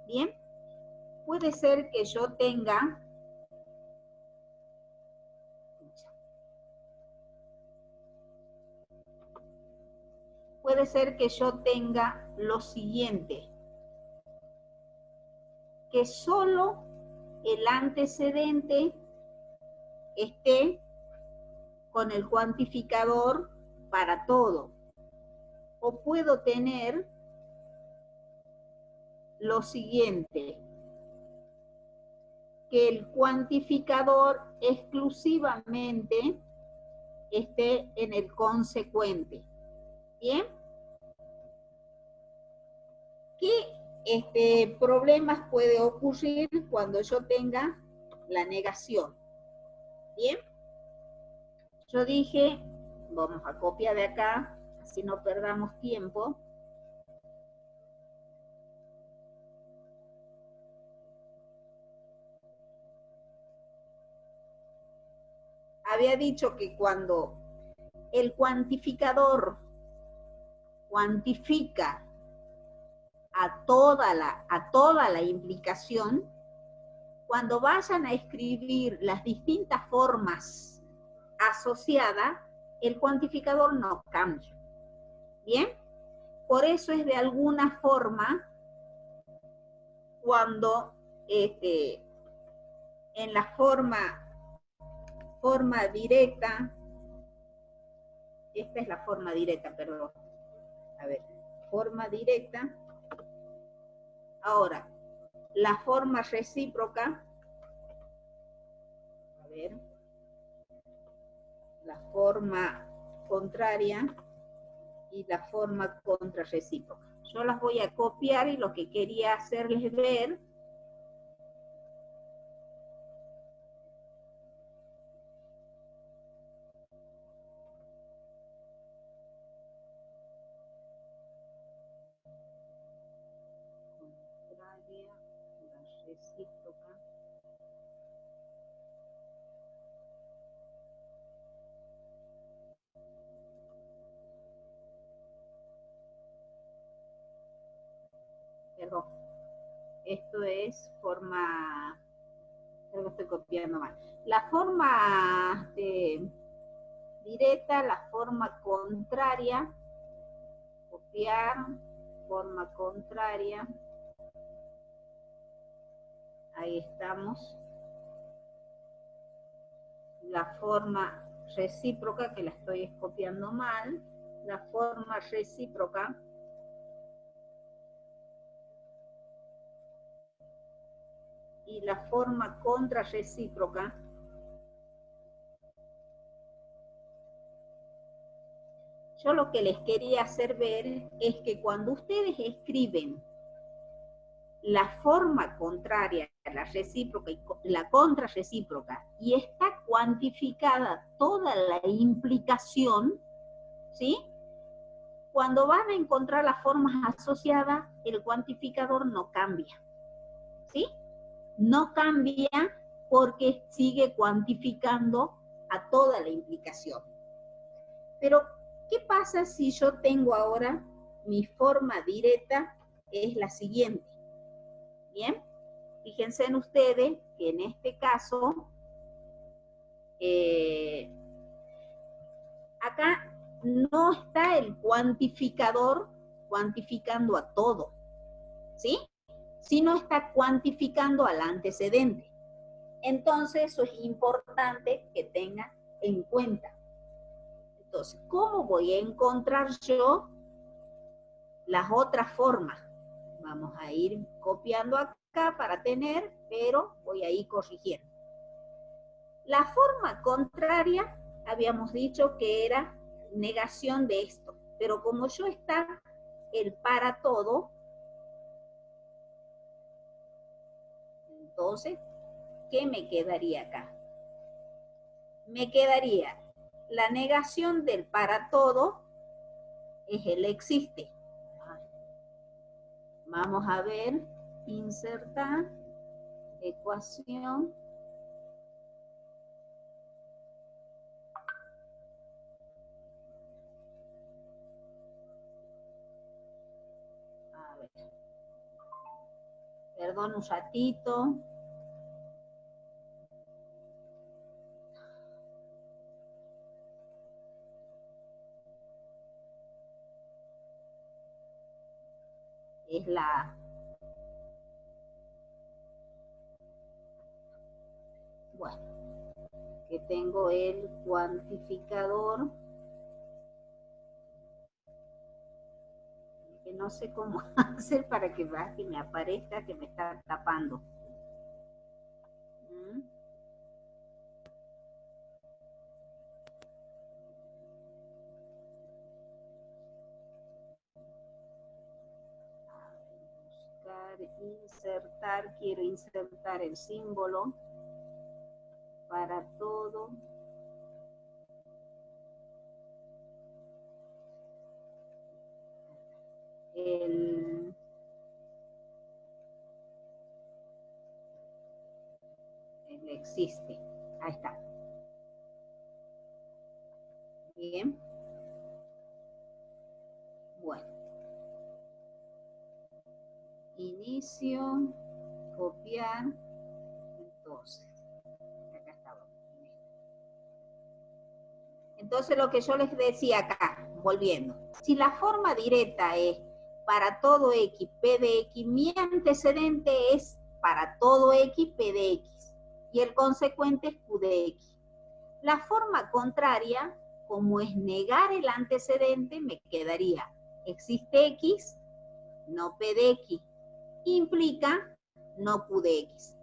Speaker 1: ¿Bien? Puede ser que yo tenga lo siguiente, que solo el antecedente esté con el cuantificador para todo. O puedo tener lo siguiente, que el cuantificador exclusivamente esté en el consecuente. ¿Bien? ¿Qué problemas puede ocurrir cuando yo tenga la negación? ¿Bien? Yo dije, vamos a copiar de acá, así no perdamos tiempo. Había dicho que cuando el cuantificador cuantifica a toda la implicación, cuando vayan a escribir las distintas formas asociadas, el cuantificador no cambia. ¿Bien? Por eso es de alguna forma cuando en la forma directa, esta es la forma directa, perdón. A ver, forma directa. Ahora, la forma recíproca. A ver. La forma contraria y la forma contrarrecíproca. Yo las voy a copiar y lo que quería hacerles ver contraria, la recíproca. Perdón, esto es forma, creo que estoy copiando mal. La forma directa, la forma contraria, copiar, forma contraria, ahí estamos. La forma recíproca, que la estoy copiando mal, la forma recíproca, y la forma contrarrecíproca. Yo lo que les quería hacer ver es que cuando ustedes escriben la forma contraria, la recíproca y la contrarrecíproca, y está cuantificada toda la implicación, ¿sí? Cuando van a encontrar las formas asociadas, el cuantificador no cambia, ¿sí? No cambia porque sigue cuantificando a toda la implicación. Pero, ¿qué pasa si yo tengo ahora mi forma directa? Es la siguiente. Bien, fíjense en ustedes que en este caso, acá no está el cuantificador cuantificando a todo, ¿sí? Sino está cuantificando al antecedente. Entonces, eso es importante que tengan en cuenta. Entonces, ¿cómo voy a encontrar yo las otras formas? Vamos a ir copiando acá para tener, pero voy a ir corrigiendo. La forma contraria, habíamos dicho que era negación de esto, pero como yo está el para todo, entonces, ¿qué me quedaría acá? Me quedaría la negación del para todo, es el existe. Vamos a ver, insertar, ecuación. A ver. Perdón un ratito. Es la... Bueno, que tengo el cuantificador. Que no sé cómo hacer para que me aparezca que me está tapando. Insertar, quiero insertar el símbolo para todo. El existe. Ahí está. Bien. Bueno. Inicio, copiar, entonces, acá estaba. Entonces lo que yo les decía acá, volviendo, si la forma directa es para todo X, P de X, mi antecedente es para todo X, P de X, y el consecuente es Q de X. La forma contraria, como es negar el antecedente, me quedaría, existe X, no P de X, implica no Q de X.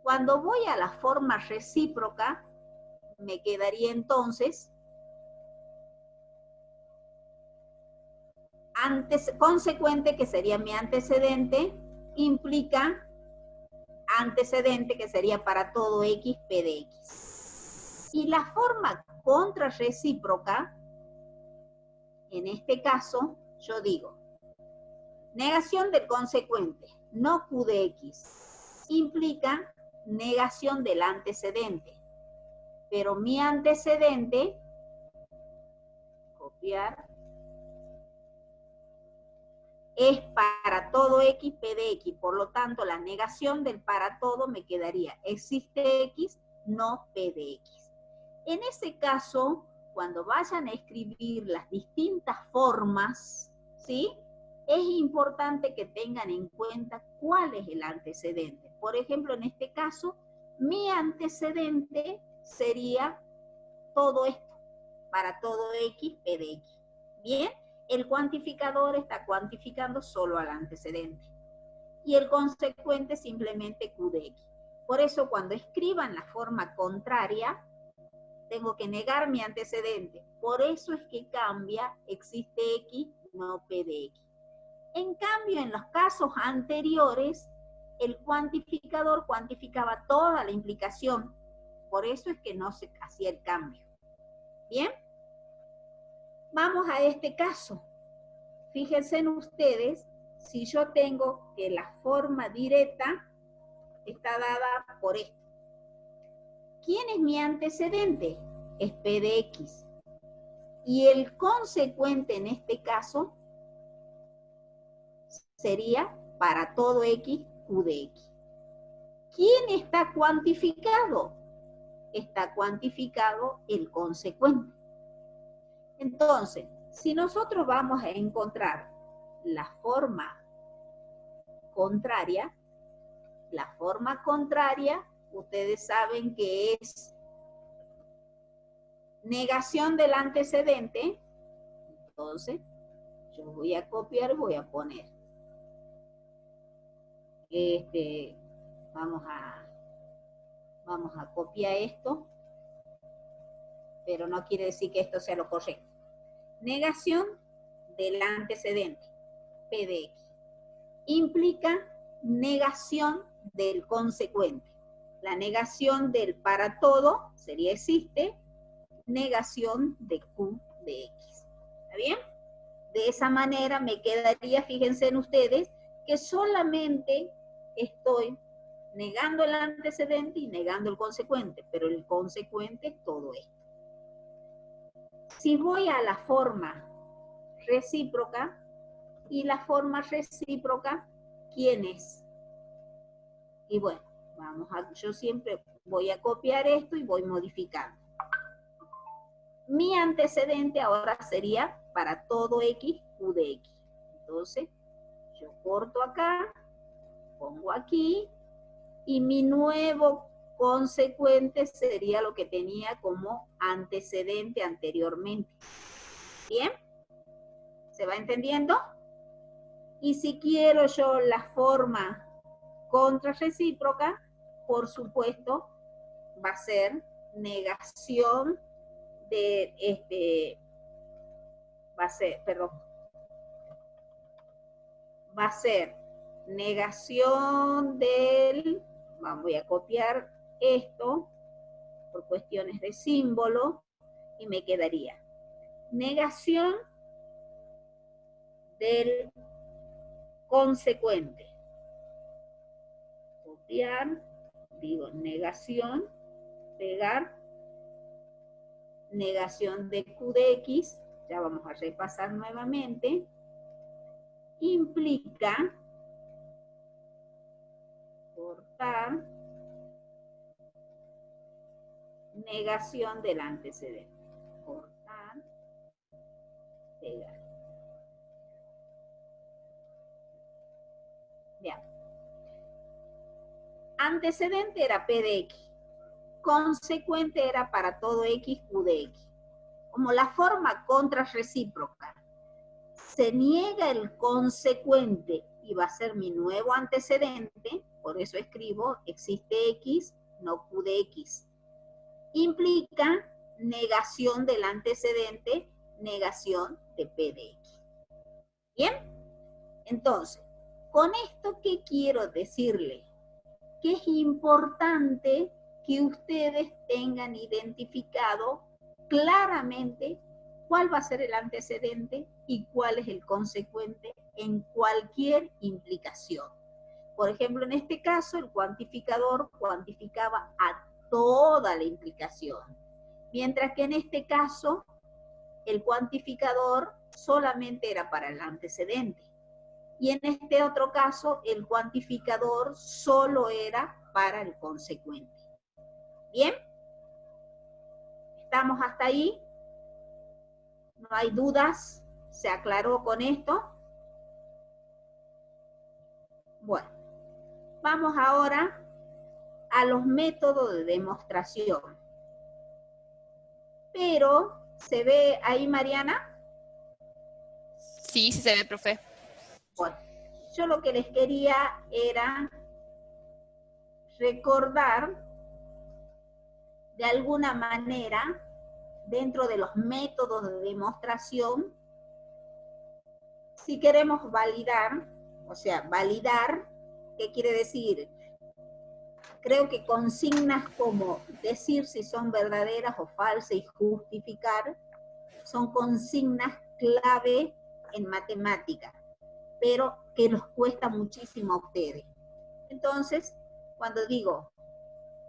Speaker 1: Cuando voy a la forma recíproca, me quedaría entonces consecuente, que sería mi antecedente, implica antecedente, que sería para todo X, P de X. Y la forma contrarrecíproca, en este caso, yo digo, negación del consecuente, no Q de X, implica negación del antecedente. Pero mi antecedente, copiar, es para todo X, P de X. Por lo tanto, la negación del para todo me quedaría, existe X, no P de X. En ese caso, cuando vayan a escribir las distintas formas, ¿sí? Es importante que tengan en cuenta cuál es el antecedente. Por ejemplo, en este caso, mi antecedente sería todo esto, para todo X, P de X. ¿Bien? El cuantificador está cuantificando solo al antecedente. Y el consecuente simplemente Q de X. Por eso, cuando escriban la forma contraria, tengo que negar mi antecedente. Por eso es que cambia, existe X, no P de X. En cambio, en los casos anteriores, el cuantificador cuantificaba toda la implicación. Por eso es que no se hacía el cambio. ¿Bien? Vamos a este caso. Fíjense en ustedes, si yo tengo que la forma directa está dada por esto. ¿Quién es mi antecedente? Es P de X. Y el consecuente en este caso sería para todo X, Q de X. ¿Quién está cuantificado? Está cuantificado el consecuente. Entonces, si nosotros vamos a encontrar la forma contraria, ustedes saben que es negación del antecedente. Entonces, yo voy a copiar, voy a poner. Vamos a copiar esto, pero no quiere decir que esto sea lo correcto. Negación del antecedente, P de X, implica negación del consecuente. La negación del para todo sería existe, negación de Q de X. ¿Está bien? De esa manera me quedaría, fíjense en ustedes, que solamente estoy negando el antecedente y negando el consecuente, pero el consecuente es todo esto. Si voy a la forma recíproca, y la forma recíproca, ¿quién es? Y bueno, yo siempre voy a copiar esto y voy modificando. Mi antecedente ahora sería para todo X, Q de X. Entonces, yo corto acá, pongo aquí, y mi nuevo consecuente sería lo que tenía como antecedente anteriormente. ¿Bien? ¿Se va entendiendo? Y si quiero yo la forma contrarrecíproca, por supuesto, va a ser negación de va a ser negación del, voy a copiar esto por cuestiones de símbolo y me quedaría negación del consecuente. Copiar, digo negación, pegar, negación de Q de X, ya vamos a repasar nuevamente, implica cortar, negación del antecedente. Cortar, pegar. Bien. Antecedente era P de X. Consecuente era para todo X, Q de X. Como la forma contrarrecíproca se niega el consecuente y va a ser mi nuevo antecedente, por eso escribo existe X, no Q de X. Implica negación del antecedente, negación de P de X. ¿Bien? Entonces, con esto, ¿qué quiero decirle? Que es importante que ustedes tengan identificado claramente cuál va a ser el antecedente y cuál es el consecuente en cualquier implicación. Por ejemplo, en este caso, el cuantificador cuantificaba a toda la implicación, mientras que en este caso, el cuantificador solamente era para el antecedente. Y en este otro caso, el cuantificador solo era para el consecuente. ¿Bien? ¿Estamos hasta ahí? ¿No hay dudas? ¿Se aclaró con esto? Bueno, vamos ahora a los métodos de demostración. Pero, ¿se ve ahí, Mariana?
Speaker 3: Sí, sí se ve, profe.
Speaker 1: Bueno, yo lo que les quería era recordar de alguna manera, dentro de los métodos de demostración, si queremos validar, o sea, validar, ¿qué quiere decir? Creo que consignas como decir si son verdaderas o falsas y justificar son consignas clave en matemática, pero que nos cuesta muchísimo a ustedes. Entonces, cuando digo,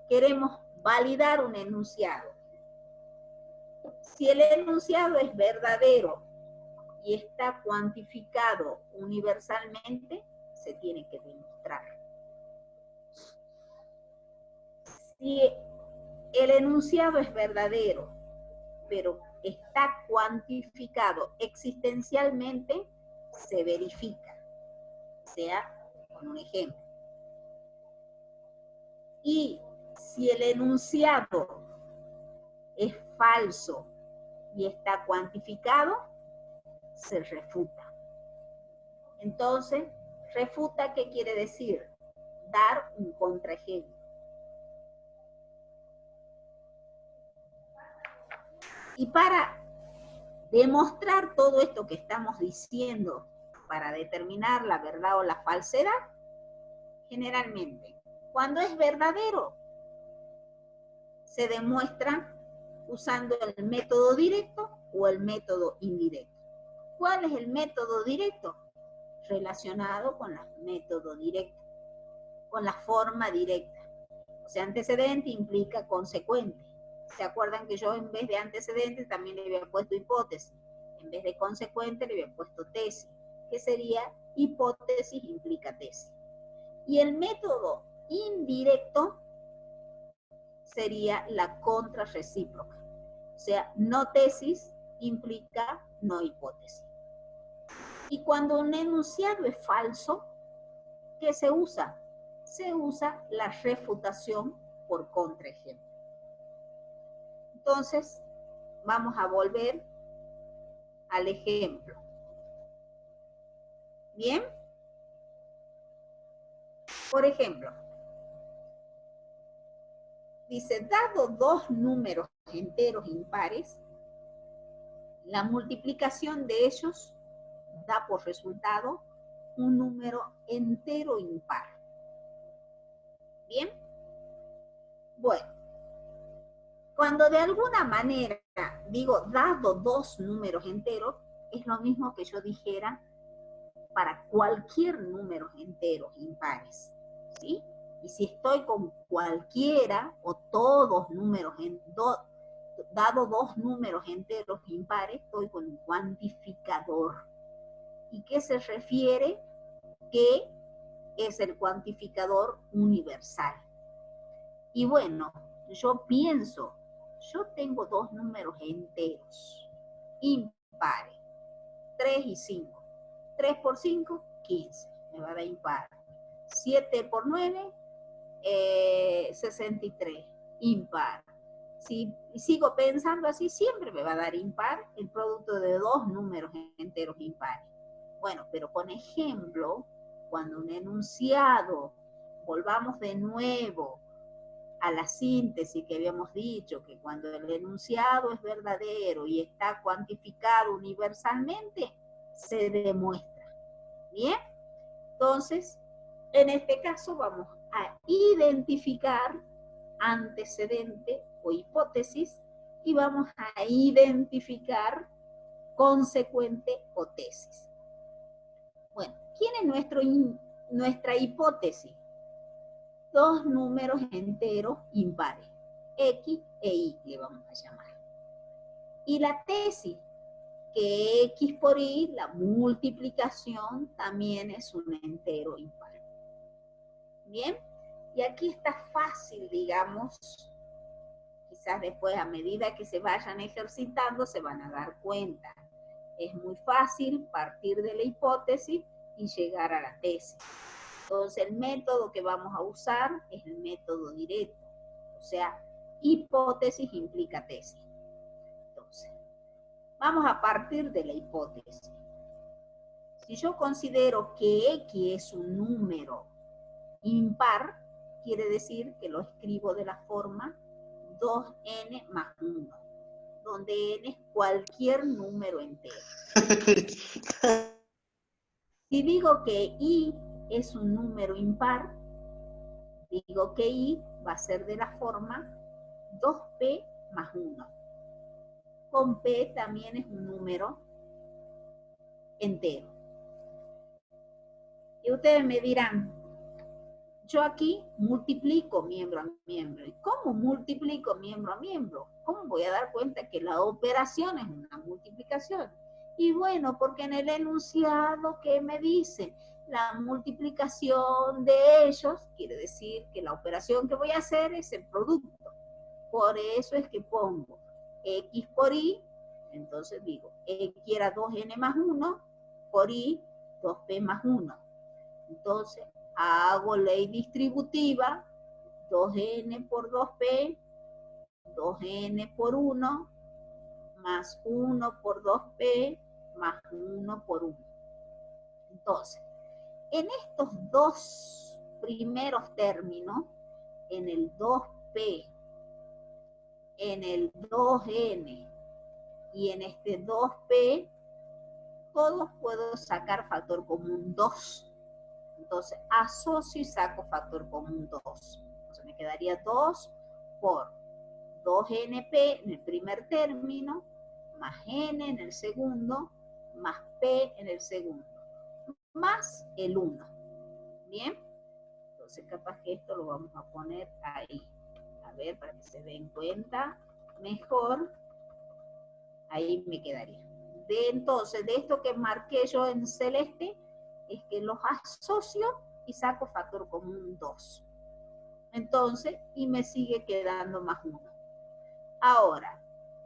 Speaker 1: queremos validar un enunciado, si el enunciado es verdadero y está cuantificado universalmente, se tiene que demostrar. Si el enunciado es verdadero, pero está cuantificado existencialmente, se verifica. O sea, con un ejemplo. Y si el enunciado es falso y está cuantificado, se refuta. Entonces, refuta, ¿qué quiere decir? Dar un contraejemplo. Y para demostrar todo esto que estamos diciendo, para determinar la verdad o la falsedad, generalmente, cuando es verdadero, se demuestra usando el método directo o el método indirecto. ¿Cuál es el método directo? Relacionado con el método directo, con la forma directa. O sea, antecedente implica consecuente. ¿Se acuerdan que yo en vez de antecedente también le había puesto hipótesis? En vez de consecuente le había puesto tesis. ¿Qué sería? Hipótesis implica tesis. Y el método indirecto sería la contrarrecíproca. O sea, no tesis implica no hipótesis. Y cuando un enunciado es falso, ¿qué se usa? Se usa la refutación por contraejemplo. Entonces, vamos a volver al ejemplo. ¿Bien? Por ejemplo, dice, dado dos números enteros impares, la multiplicación de ellos da por resultado un número entero impar. ¿Bien? Bueno, cuando de alguna manera digo dado dos números enteros, es lo mismo que yo dijera para cualquier número enteros impares, ¿sí? Y si estoy con cualquiera o todos números, dado dos números enteros impares, estoy con un cuantificador. ¿Y qué se refiere? Que es el cuantificador universal. Y bueno, yo pienso, yo tengo dos números enteros, impares, 3 y 5. 3 por 5, 15, me va a dar impar. 7 por 9, 63, impar. Si sigo pensando así, siempre me va a dar impar el producto de dos números enteros impares. Bueno, pero con ejemplo, cuando un enunciado, volvamos de nuevo a la síntesis que habíamos dicho, que cuando el enunciado es verdadero y está cuantificado universalmente, se demuestra. ¿Bien? Entonces, en este caso vamos a identificar antecedente o hipótesis y vamos a identificar consecuente o tesis. Bueno, ¿quién es nuestra hipótesis? Dos números enteros impares, X e Y le vamos a llamar. Y la tesis, que X por Y, la multiplicación, también es un entero impar. Bien, y aquí está fácil, digamos, quizás después a medida que se vayan ejercitando se van a dar cuenta. Es muy fácil partir de la hipótesis y llegar a la tesis. Entonces el método que vamos a usar es el método directo, o sea, hipótesis implica tesis. Entonces, vamos a partir de la hipótesis. Si yo considero que X es un número impar, quiere decir que lo escribo de la forma 2n más 1, donde n es cualquier número entero. Si digo que Y es un número impar, digo que Y va a ser de la forma 2p más 1. Con P también es un número entero. Y ustedes me dirán, yo aquí multiplico miembro a miembro. ¿Y cómo multiplico miembro a miembro? ¿Cómo voy a dar cuenta que la operación es una multiplicación? Y bueno, porque en el enunciado, ¿qué me dice? La multiplicación de ellos quiere decir que la operación que voy a hacer es el producto. Por eso es que pongo X por Y Entonces digo, X era 2n más 1 por Y, 2p más 1. Entonces hago ley distributiva, 2n por 2p, 2n por 1, más 1 por 2p, más 1 por 1. Entonces, en estos dos primeros términos, en el 2p, en el 2n y en este 2p, todos puedo sacar factor común 2. Entonces, asocio y saco factor común 2. Entonces, me quedaría 2 por 2np en el primer término, más n en el segundo, más p en el segundo, más el 1. ¿Bien? Entonces, capaz que esto lo vamos a poner ahí. A ver, para que se den cuenta mejor. Ahí me quedaría. Entonces, de esto que marqué yo en celeste, es que los asocio y saco factor común 2. Entonces, y me sigue quedando más 1. Ahora,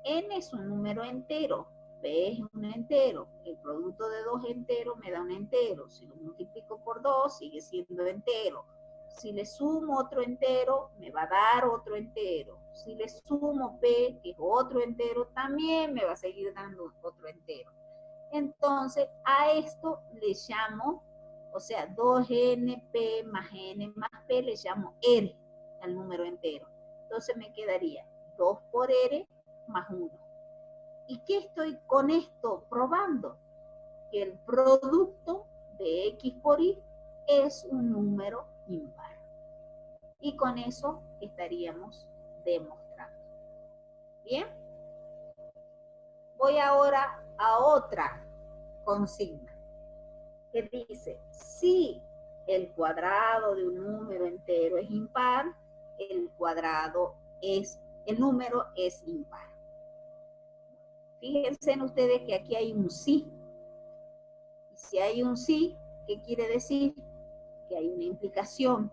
Speaker 1: n es un número entero, p es un entero, el producto de dos enteros me da un entero, si lo multiplico por 2 sigue siendo entero, si le sumo otro entero me va a dar otro entero, si le sumo p, que es otro entero, también me va a seguir dando otro entero. Entonces, a esto le llamo, o sea, 2np más n más p, le llamo r al número entero. Entonces me quedaría 2 por r más 1. ¿Y qué estoy con esto probando? Que el producto de x por y es un número impar. Y con eso estaríamos demostrando. ¿Bien? Voy ahora a otra consigna que dice, si el cuadrado de un número entero es impar, el número es impar. Fíjense en ustedes que aquí hay un sí. Y si hay un sí, ¿qué quiere decir? Que hay una implicación.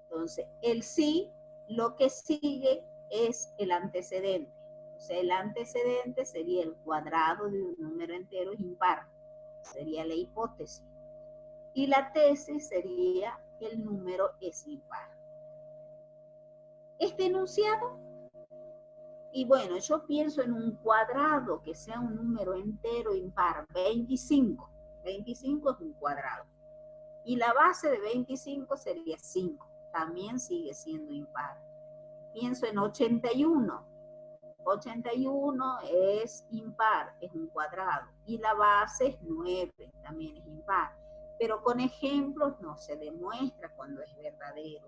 Speaker 1: Entonces, el sí, lo que sigue es el antecedente. O sea, el antecedente sería el cuadrado de un número entero impar. Sería la hipótesis. Y la tesis sería el número es impar. Este enunciado, y bueno, yo pienso en un cuadrado que sea un número entero impar, 25. 25 es un cuadrado. Y la base de 25 sería 5. También sigue siendo impar. Pienso en 81. 81 es impar, es un cuadrado. Y la base es 9, también es impar. Pero con ejemplos no se demuestra cuando es verdadero.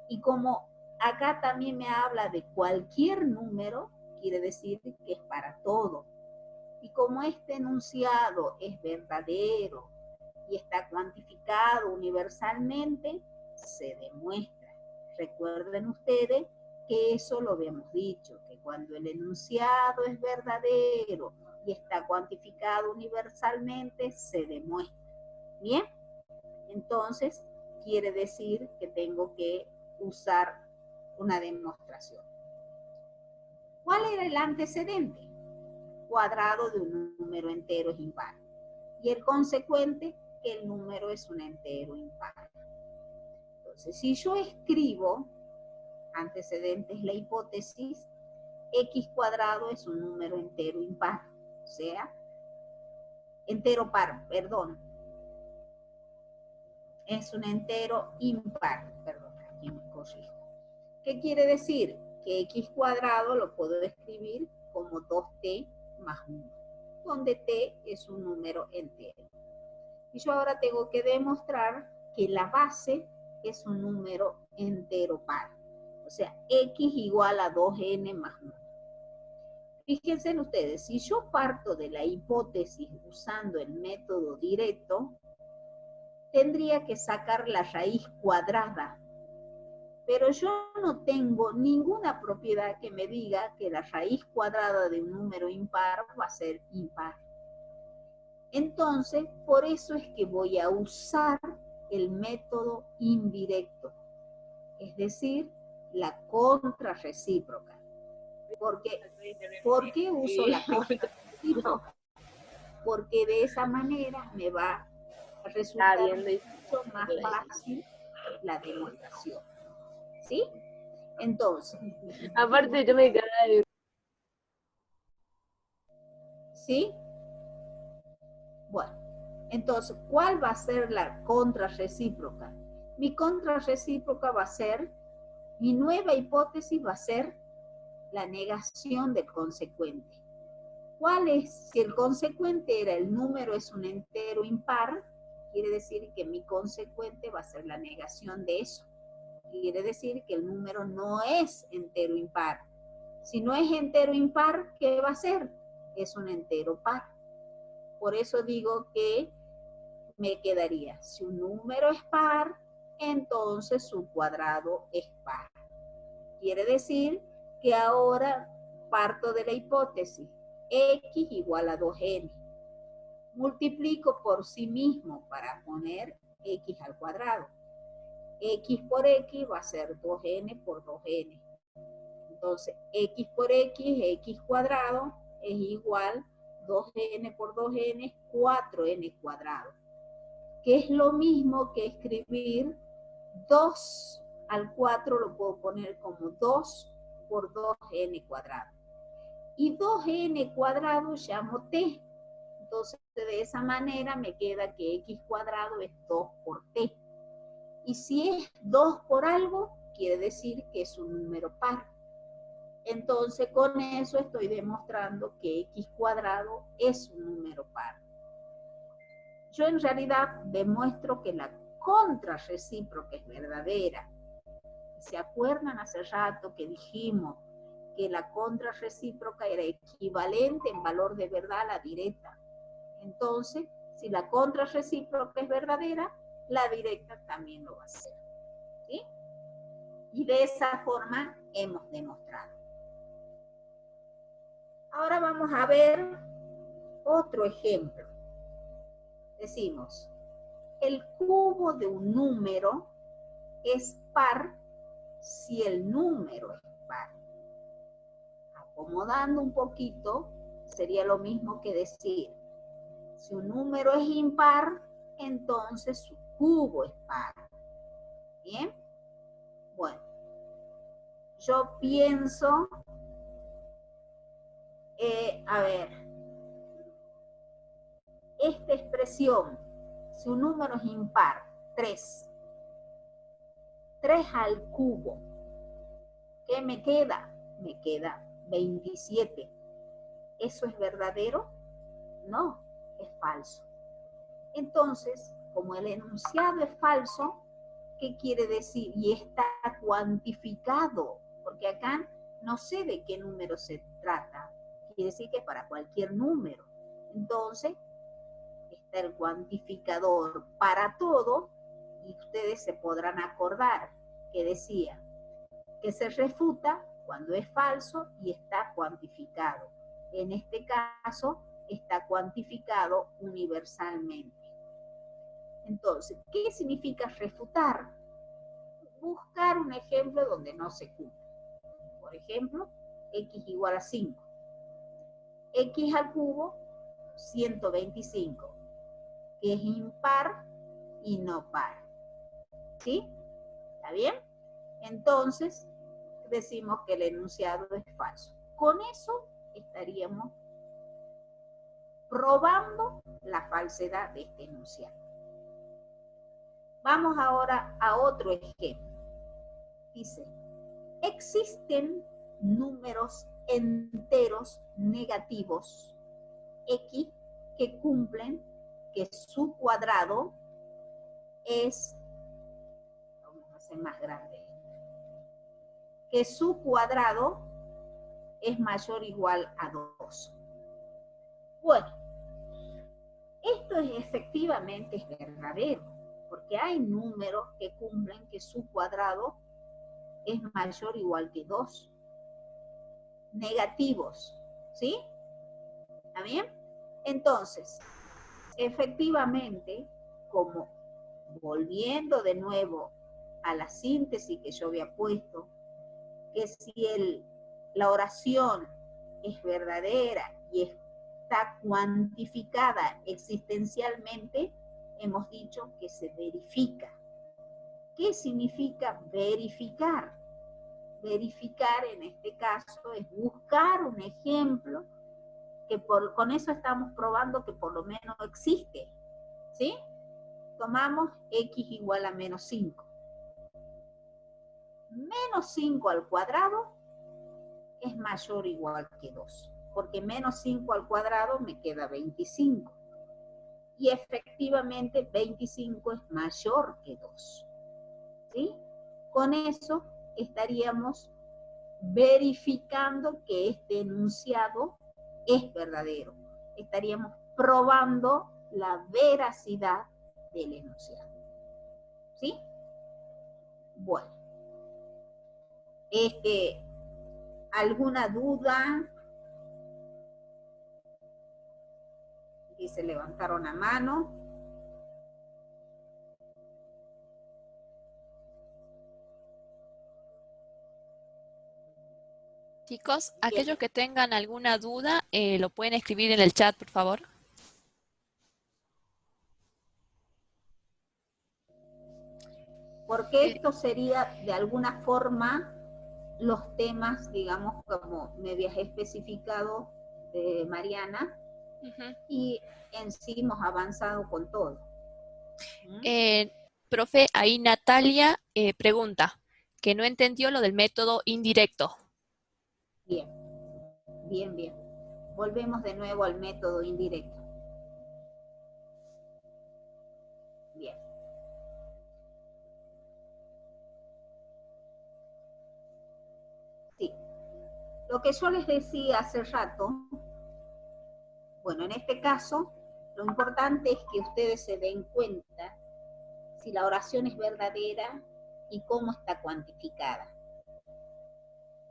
Speaker 1: Y como acá también me habla de cualquier número, quiere decir que es para todo. Y como este enunciado es verdadero y está cuantificado universalmente, se demuestra. Recuerden ustedes que eso lo habíamos dicho, que cuando el enunciado es verdadero y está cuantificado universalmente, se demuestra. ¿Bien? Entonces, quiere decir que tengo que usar una demostración. ¿Cuál era el antecedente? Cuadrado de un número entero es impar. Y el consecuente, que el número es un entero impar. Entonces, si yo escribo, antecedente es la hipótesis, x cuadrado es un número entero impar. O sea, entero par, perdón. Es un entero impar, perdón, aquí me corrijo. ¿Qué quiere decir? Que x cuadrado lo puedo escribir como 2t más 1, donde t es un número entero. Y yo ahora tengo que demostrar que la base es un número entero par. O sea, x igual a 2n más 1. Fíjense en ustedes, si yo parto de la hipótesis usando el método directo, tendría que sacar la raíz cuadrada. Pero yo no tengo ninguna propiedad que me diga que la raíz cuadrada de un número impar va a ser impar. Entonces, por eso es que voy a usar el método indirecto, es decir, la contrarrecíproca. ¿Por qué uso la recíproca? Porque de esa manera me va a resultar mucho más fácil la demostración. ¿Sí? Entonces.
Speaker 4: Aparte yo me caí.
Speaker 1: ¿Sí? Bueno, entonces, ¿cuál va a ser la contrarrecíproca? Mi contrarrecíproca va a ser, mi nueva hipótesis va a ser la negación del consecuente. ¿Cuál es? Si el consecuente era el número es un entero impar, quiere decir que mi consecuente va a ser la negación de eso. Quiere decir que el número no es entero impar. Si no es entero impar, ¿qué va a ser? Es un entero par. Por eso digo que me quedaría, si un número es par, entonces su cuadrado es par. Quiere decir que ahora parto de la hipótesis x igual a 2n. Multiplico por sí mismo para poner x al cuadrado. X por x va a ser 2n por 2n. Entonces, x por x cuadrado, es igual 2n por 2n es 4n cuadrado. Que es lo mismo que escribir 2 al 4, lo puedo poner como 2 por 2n cuadrado. Y 2n cuadrado llamo t. Entonces, de esa manera me queda que x cuadrado es 2 por t. Y si es 2 por algo, quiere decir que es un número par. Entonces, con eso estoy demostrando que x cuadrado es un número par. Yo en realidad demuestro que la contrarrecíproca es verdadera. ¿Se acuerdan hace rato que dijimos que la contrarrecíproca era equivalente en valor de verdad a la directa? Entonces, si la contrarrecíproca es verdadera, la directa también lo va a ser. ¿Sí? Y de esa forma hemos demostrado. Ahora vamos a ver otro ejemplo. Decimos, el cubo de un número es par si el número es par. Acomodando un poquito, sería lo mismo que decir, si un número es impar, entonces su cubo es par. ¿Bien? Bueno, yo pienso, a ver, esta expresión, si un número es impar, 3 al cubo, ¿qué me queda? Me queda 27. ¿Eso es verdadero? No, es falso. Entonces, como el enunciado es falso, ¿qué quiere decir? Y está cuantificado, porque acá no sé de qué número se trata. Quiere decir que para cualquier número. Entonces, está el cuantificador para todo, y ustedes se podrán acordar que decía que se refuta cuando es falso y está cuantificado. En este caso, está cuantificado universalmente. Entonces, ¿qué significa refutar? Buscar un ejemplo donde no se cumple. Por ejemplo, x igual a 5. X al cubo, 125, que es impar y no par. ¿Sí? ¿Está bien? Entonces, decimos que el enunciado es falso. Con eso estaríamos probando la falsedad de este enunciado. Vamos ahora a otro ejemplo. Dice, existen números enteros negativos x que cumplen que su cuadrado es, vamos a hacer más grande, que su cuadrado es mayor o igual a 2. Bueno, esto efectivamente es verdadero, porque hay números que cumplen que su cuadrado es mayor o igual que 2. Negativos, ¿sí? ¿Está bien? Entonces, efectivamente, como volviendo de nuevo a la síntesis que yo había puesto, que si el la oración es verdadera y está cuantificada existencialmente, hemos dicho que se verifica. ¿Qué significa verificar? Verificar en este caso es buscar un ejemplo que con eso estamos probando que por lo menos existe, ¿sí? Tomamos x igual a menos 5. Menos 5 al cuadrado es mayor o igual que 2, porque menos 5 al cuadrado me queda 25. Y efectivamente 25 es mayor que 2. ¿Sí? Con eso estaríamos verificando que este enunciado es verdadero. Estaríamos probando la veracidad del enunciado. ¿Sí? Bueno. ¿Alguna duda? Dice, levantaron la mano.
Speaker 3: Chicos, aquellos que tengan alguna duda, lo pueden escribir en el chat, por favor.
Speaker 1: Porque esto sería de alguna forma los temas, digamos, como me habías especificado, Mariana, y en sí hemos avanzado con todo.
Speaker 3: Profe, ahí Natalia pregunta que no entendió lo del método indirecto.
Speaker 1: Bien, bien, bien. Volvemos de nuevo al método indirecto. Bien. Sí. Lo que yo les decía hace rato, bueno, en este caso, lo importante es que ustedes se den cuenta si la oración es verdadera y cómo está cuantificada.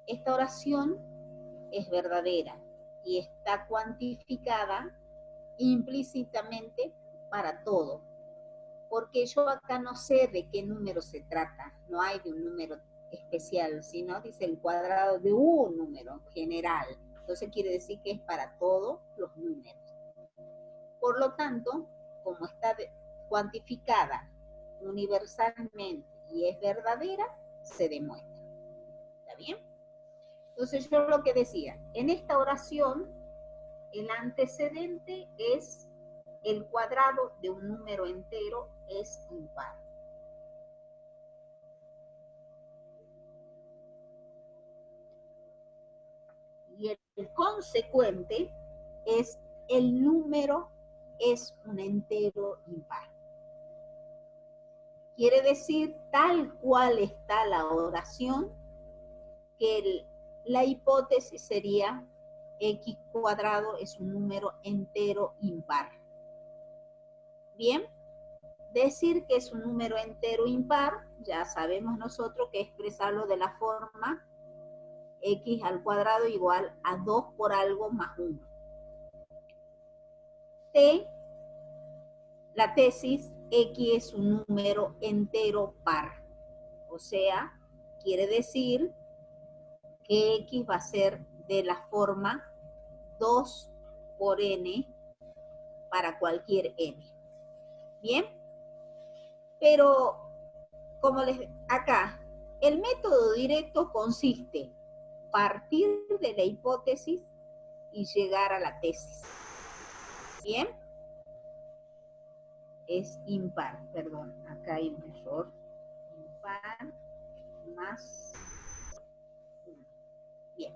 Speaker 1: Esta oración es verdadera y está cuantificada implícitamente para todo, porque yo acá no sé de qué número se trata, no hay de un número especial, sino dice el cuadrado de un número general, entonces quiere decir que es para todos los números. Por lo tanto, como está cuantificada universalmente y es verdadera, se demuestra. ¿Está bien? Entonces yo lo que decía, en esta oración, el antecedente es el cuadrado de un número entero es impar. Y el consecuente es el número es un entero impar. Quiere decir, tal cual está la oración, que la hipótesis sería x cuadrado es un número entero impar. Bien, decir que es un número entero impar, ya sabemos nosotros que expresarlo de la forma x al cuadrado igual a 2 por algo más 1. La tesis, x es un número entero par. O sea, quiere decir que x va a ser de la forma 2 por n para cualquier n. ¿Bien? Pero, como acá, el método directo consiste en partir de la hipótesis y llegar a la tesis. ¿Bien? Es impar, perdón, acá hay un error. Impar más 1. Bien.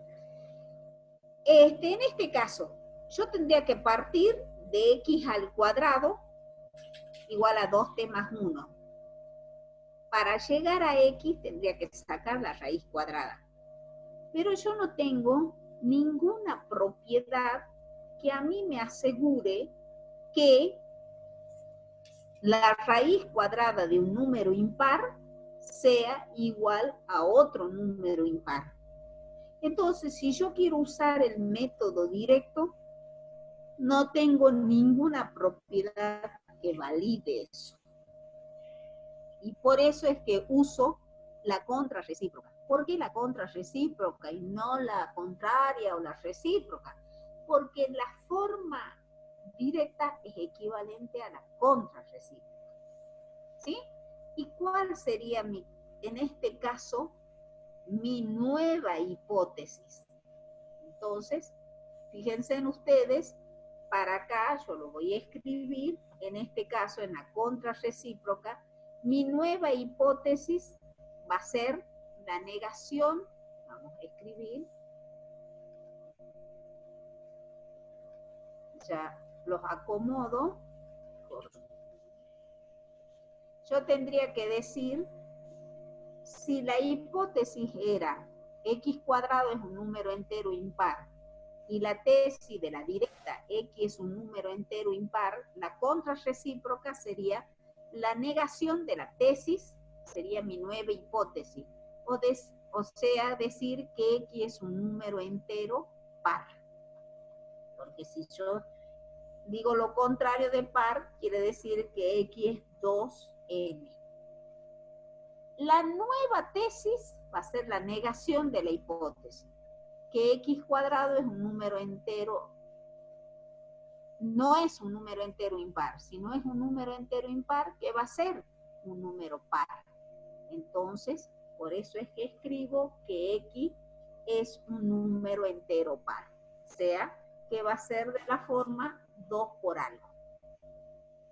Speaker 1: En este caso, yo tendría que partir de x al cuadrado igual a 2t más 1. Para llegar a x tendría que sacar la raíz cuadrada. Pero yo no tengo ninguna propiedad que a mí me asegure que la raíz cuadrada de un número impar sea igual a otro número impar. Entonces, si yo quiero usar el método directo, no tengo ninguna propiedad que valide eso. Y por eso es que uso la contrarrecíproca. ¿Por qué la contrarrecíproca y no la contraria o la recíproca? Porque la forma directa es equivalente a la contrarrecíproca. ¿Sí? ¿Y cuál sería en este caso, mi nueva hipótesis? Entonces, fíjense en ustedes, para acá yo lo voy a escribir, en este caso en la contrarrecíproca, mi nueva hipótesis va a ser la negación, vamos a escribir, ya los acomodo. Yo tendría que decir, si la hipótesis era x cuadrado es un número entero impar, y la tesis de la directa x es un número entero impar, la contrarrecíproca sería la negación de la tesis, sería mi nueva hipótesis, o sea, decir que x es un número entero par. Porque si yo digo lo contrario de par, quiere decir que x es 2n. La nueva tesis va a ser la negación de la hipótesis, que x cuadrado es un número entero, no es un número entero impar. Si no es un número entero impar, ¿qué va a ser? Un número par. Entonces, por eso es que escribo que x es un número entero par. O sea, que va a ser de la forma 2 por algo.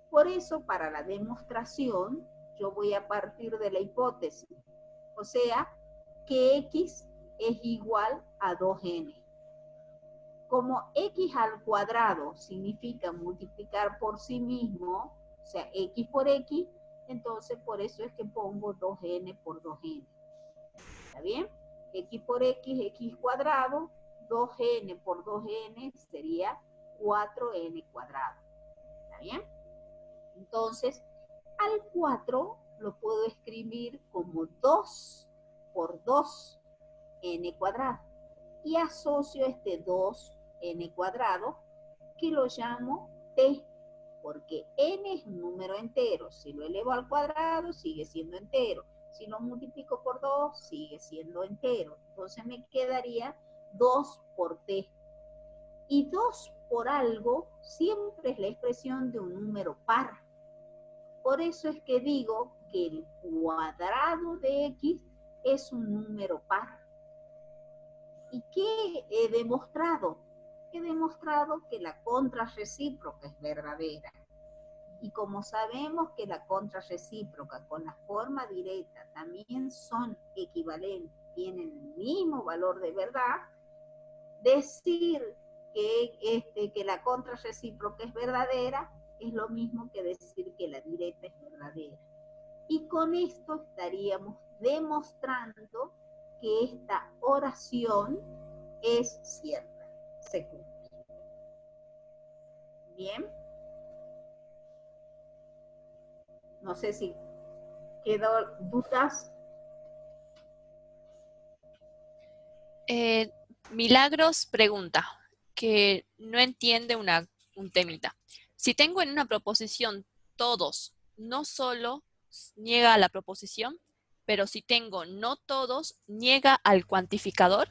Speaker 1: Por eso, para la demostración, yo voy a partir de la hipótesis. O sea, que x es igual a 2n. Como x al cuadrado significa multiplicar por sí mismo, o sea, x por x, entonces por eso es que pongo 2n por 2n. ¿Está bien? X por x cuadrado, 2n por 2n sería 4n cuadrado. ¿Está bien? Entonces, al 4 lo puedo escribir como 2 por 2n cuadrado. Y asocio este 2n cuadrado, que lo llamo t, porque n es un número entero. Si lo elevo al cuadrado, sigue siendo entero. Si lo multiplico por 2, sigue siendo entero. Entonces me quedaría 2 por t. Y 2 por algo siempre es la expresión de un número par. Por eso es que digo que el cuadrado de x es un número par. ¿Y qué he demostrado? He demostrado que la contrarrecíproca es verdadera. Y como sabemos que la contrarrecíproca con la forma directa también son equivalentes, tienen el mismo valor de verdad, decir que la contrarrecíproca es verdadera es lo mismo que decir que la directa es verdadera. Y con esto estaríamos demostrando que esta oración es cierta, se cumple. Bien. No sé si quedó dudas.
Speaker 3: Milagros pregunta, que no entiende un temita. Si tengo en una proposición todos, no solo niega a la proposición, pero si tengo no todos, niega al cuantificador,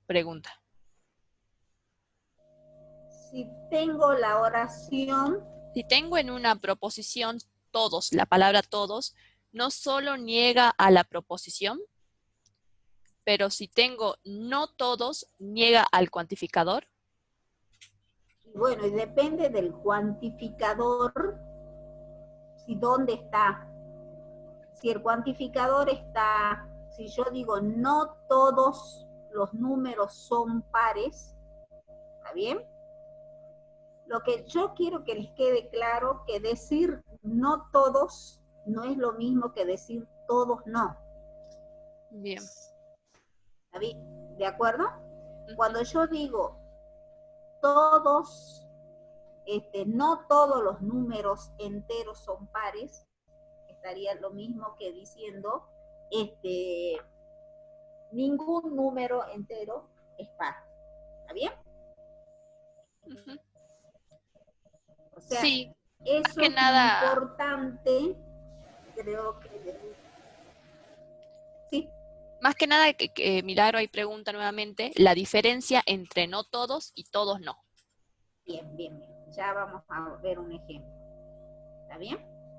Speaker 3: pregunta.
Speaker 1: Si tengo la oración,
Speaker 3: Si tengo en una proposición todos, la palabra todos, no solo niega a la proposición, pero si tengo no todos, niega al cuantificador.
Speaker 1: bueno, y depende del cuantificador, si dónde está. Si el cuantificador está, si yo digo no todos los números son pares, ¿está bien? Lo que yo quiero que les quede claro, que decir no todos no es lo mismo que decir todos no.
Speaker 3: Bien.
Speaker 1: ¿Está bien? ¿De acuerdo? Cuando yo digo todos, no todos los números enteros son pares, estaría lo mismo que diciendo ningún número entero es par. ¿Está bien?
Speaker 3: Uh-huh.
Speaker 1: O sea,
Speaker 3: sí,
Speaker 1: eso
Speaker 3: que
Speaker 1: es
Speaker 3: nada,
Speaker 1: importante, creo que... Sí.
Speaker 3: Más que nada, Milagro ahí pregunta nuevamente, la diferencia entre no todos y todos no.
Speaker 1: Bien, bien, bien. Ya vamos a ver un ejemplo. ¿Está bien?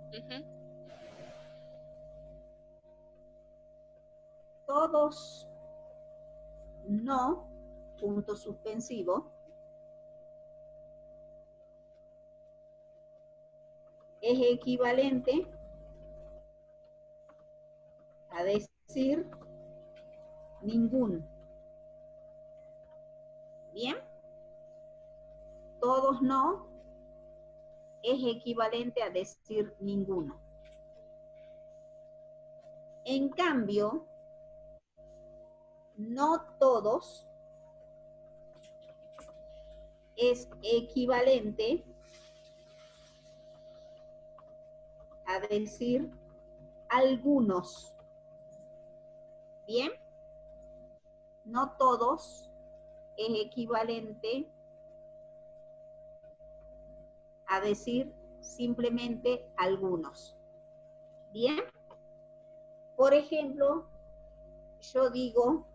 Speaker 3: Ujú.
Speaker 1: Todos no, punto suspensivo, es equivalente a decir ninguno. ¿Bien? Todos no es equivalente a decir ninguno. En cambio, no todos es equivalente a decir algunos. ¿Bien? No todos es equivalente a decir simplemente algunos. ¿Bien? Por ejemplo, yo digo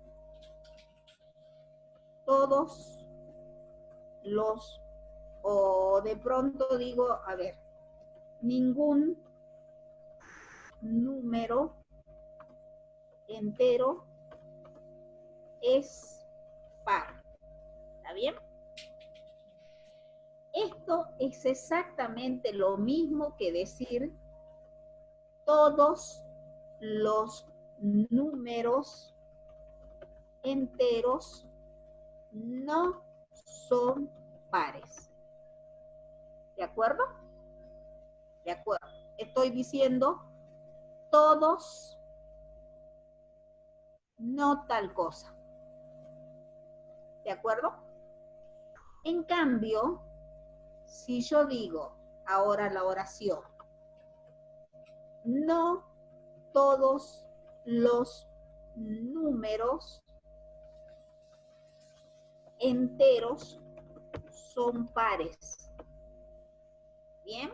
Speaker 1: todos los, o de pronto digo, a ver, ningún número entero es par. ¿Está bien? Esto es exactamente lo mismo que decir todos los números enteros no son pares. ¿De acuerdo? De acuerdo. Estoy diciendo todos no tal cosa. ¿De acuerdo? En cambio, si yo digo ahora la oración, no todos los números enteros son pares. ¿Bien?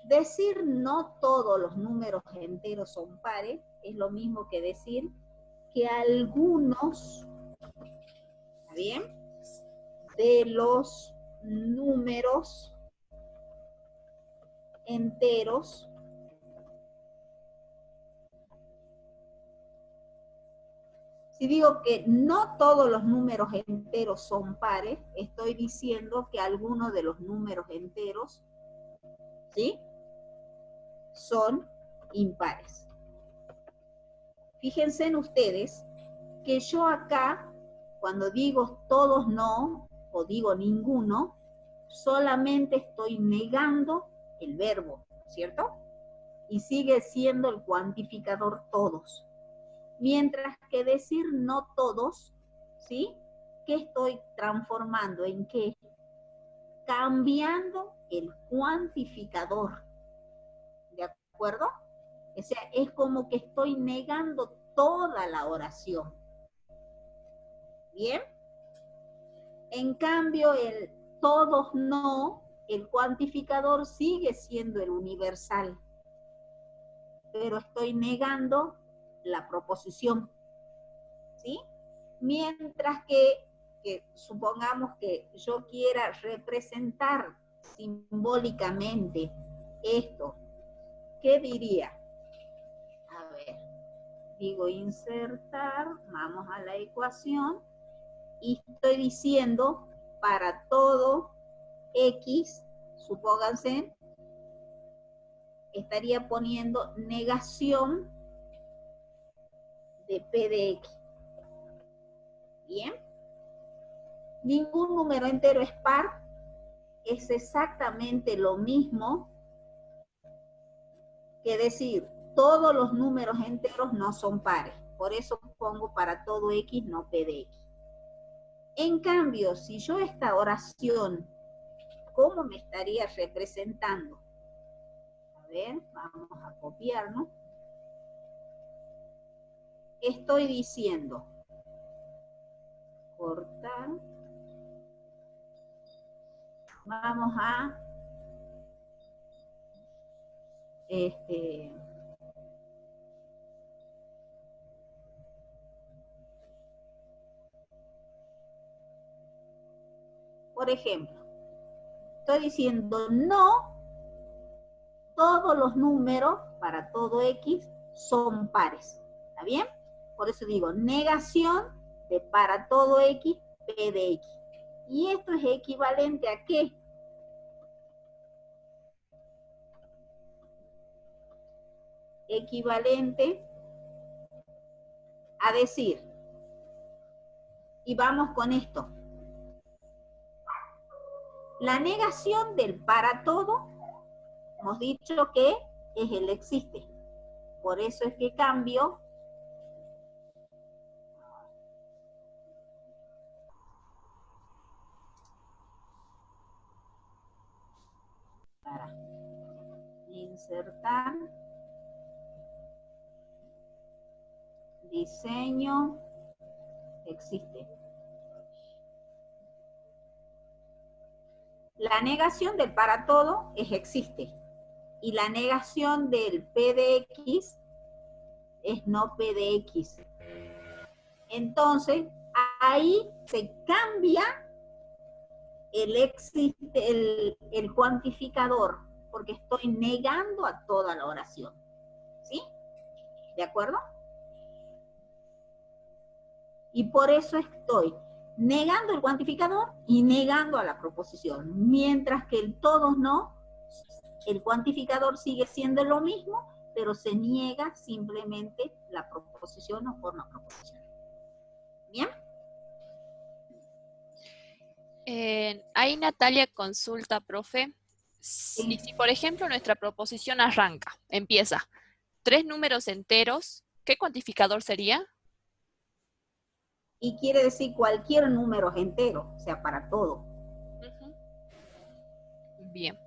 Speaker 1: Decir no todos los números enteros son pares es lo mismo que decir que algunos, ¿está bien?, de los números enteros si digo que no todos los números enteros son pares, estoy diciendo que algunos de los números enteros, ¿sí?, son impares. Fíjense en ustedes que yo acá, cuando digo todos no, o digo ninguno, solamente estoy negando el verbo, ¿cierto? Y sigue siendo el cuantificador todos. Mientras que decir no todos, ¿sí?, ¿qué estoy transformando? ¿En qué? Cambiando el cuantificador. ¿De acuerdo? O sea, es como que estoy negando toda la oración. ¿Bien? En cambio, el todos no, el cuantificador sigue siendo el universal, pero estoy negando la proposición, ¿sí? Mientras que supongamos que yo quiera representar simbólicamente esto, ¿qué diría? A ver, digo insertar, vamos a la ecuación, y estoy diciendo para todo X, supónganse, estaría poniendo negación de P de X. ¿Bien? Ningún número entero es par, es exactamente lo mismo que decir todos los números enteros no son pares. Por eso pongo para todo X, no P de X. En cambio, si yo esta oración, ¿cómo me estaría representando? A ver, vamos a copiarnos. Estoy diciendo, cortar, vamos a Por ejemplo, estoy diciendo no, todos los números para todo X son pares. ¿Está bien? Por eso digo, negación de para todo X, P de X. ¿Y esto es equivalente a qué? Equivalente a decir, y vamos con esto, la negación del para todo, hemos dicho que es el existe. Por eso es que cambio para insertar diseño existe. La negación del para todo es existe. Y la negación del P de X es no P de X. Entonces, ahí se cambia el cuantificador, porque estoy negando a toda la oración. ¿Sí? ¿De acuerdo? Y por eso estoy negando el cuantificador y negando a la proposición. Mientras que el todos no, el cuantificador sigue siendo lo mismo, pero se niega simplemente la proposición o forma proposicional. ¿Bien?
Speaker 3: Ahí Natalia consulta, profe. Si, por ejemplo, nuestra proposición empieza 3 números enteros, ¿qué cuantificador sería?
Speaker 1: Y quiere decir cualquier número entero, o sea, para todo.
Speaker 3: Bien.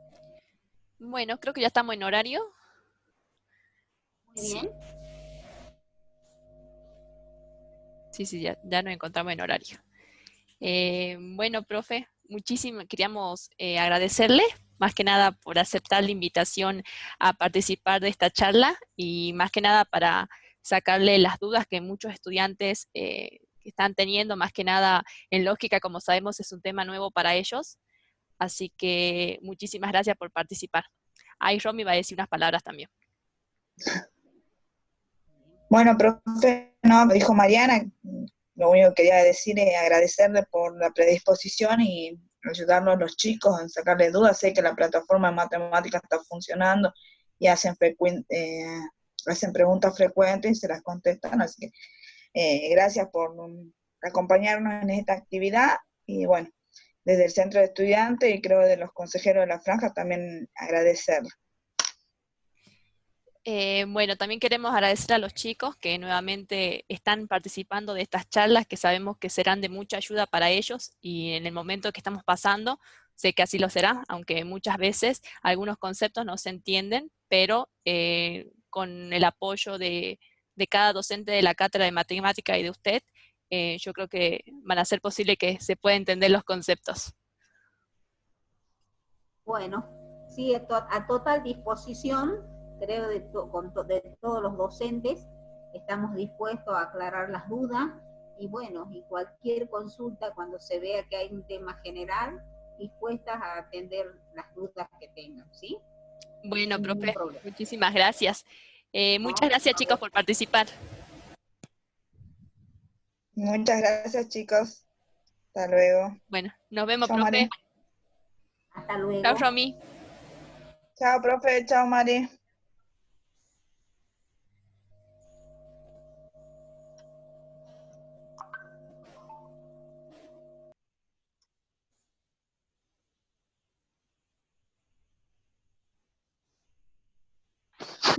Speaker 3: Bueno, creo que ya estamos en horario.
Speaker 1: Muy bien.
Speaker 3: Sí, ya nos encontramos en horario. Bueno, profe, queríamos agradecerle, más que nada por aceptar la invitación a participar de esta charla y más que nada para sacarle las dudas que muchos estudiantes están teniendo, más que nada en lógica, como sabemos, es un tema nuevo para ellos. Así que muchísimas gracias por participar. Ahí Romy va a decir unas palabras también.
Speaker 2: Bueno, profe, no, me dijo Mariana, lo único que quería decir es agradecerle por la predisposición y ayudarnos a los chicos en sacarle dudas. Sé que la plataforma de matemáticas está funcionando y hacen preguntas frecuentes y se las contestan, así que gracias por acompañarnos en esta actividad y bueno, desde el centro de estudiantes y creo de los consejeros de la franja también agradecer.
Speaker 3: Bueno, también queremos agradecer a los chicos que nuevamente están participando de estas charlas que sabemos que serán de mucha ayuda para ellos y en el momento que estamos pasando, sé que así lo será, aunque muchas veces algunos conceptos no se entienden, pero con el apoyo de cada docente de la cátedra de matemática y de usted, yo creo que van a ser posible que se puedan entender los conceptos.
Speaker 1: Bueno, sí, a total disposición, creo, de todos los docentes, estamos dispuestos a aclarar las dudas y bueno, y cualquier consulta cuando se vea que hay un tema general, dispuestas a atender las dudas que tengan, ¿sí?
Speaker 3: Bueno,
Speaker 1: Sin ningún
Speaker 3: profe,
Speaker 1: problema.
Speaker 3: muchísimas gracias. Muchas gracias, chicos, por participar.
Speaker 2: Muchas gracias, chicos. Hasta luego.
Speaker 3: Bueno, nos vemos,
Speaker 2: Chao,
Speaker 3: profe.
Speaker 2: Mari.
Speaker 1: Hasta luego.
Speaker 3: Chao, Romy.
Speaker 2: Chao, profe. Chao, Mari.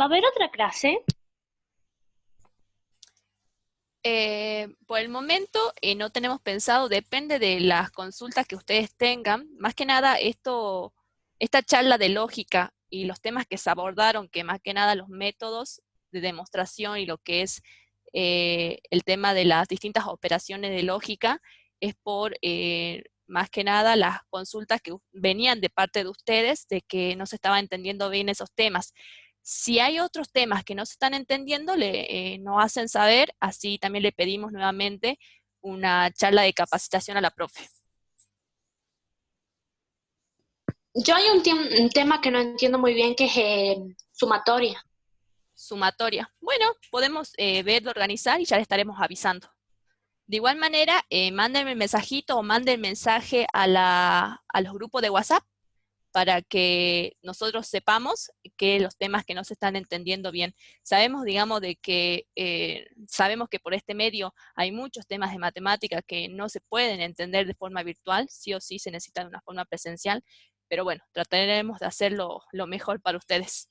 Speaker 5: ¿Va a haber otra clase?
Speaker 3: Por el momento no tenemos pensado, depende de las consultas que ustedes tengan. Más que nada, esta charla de lógica y los temas que se abordaron, que más que nada los métodos de demostración y lo que es el tema de las distintas operaciones de lógica, es por más que nada las consultas que venían de parte de ustedes, de que no se estaba entendiendo bien esos temas. Si hay otros temas que no se están entendiendo, nos hacen saber, así también le pedimos nuevamente una charla de capacitación a la profe.
Speaker 5: Yo hay un tema que no entiendo muy bien que es sumatoria.
Speaker 3: Sumatoria. Bueno, podemos ver de organizar y ya le estaremos avisando. De igual manera, mándenme el mensajito o manden mensaje a los grupos de WhatsApp para que nosotros sepamos que los temas que no se están entendiendo bien. Sabemos, digamos, sabemos que por este medio hay muchos temas de matemática que no se pueden entender de forma virtual, sí o sí se necesita de una forma presencial, pero bueno, trataremos de hacerlo lo mejor para ustedes.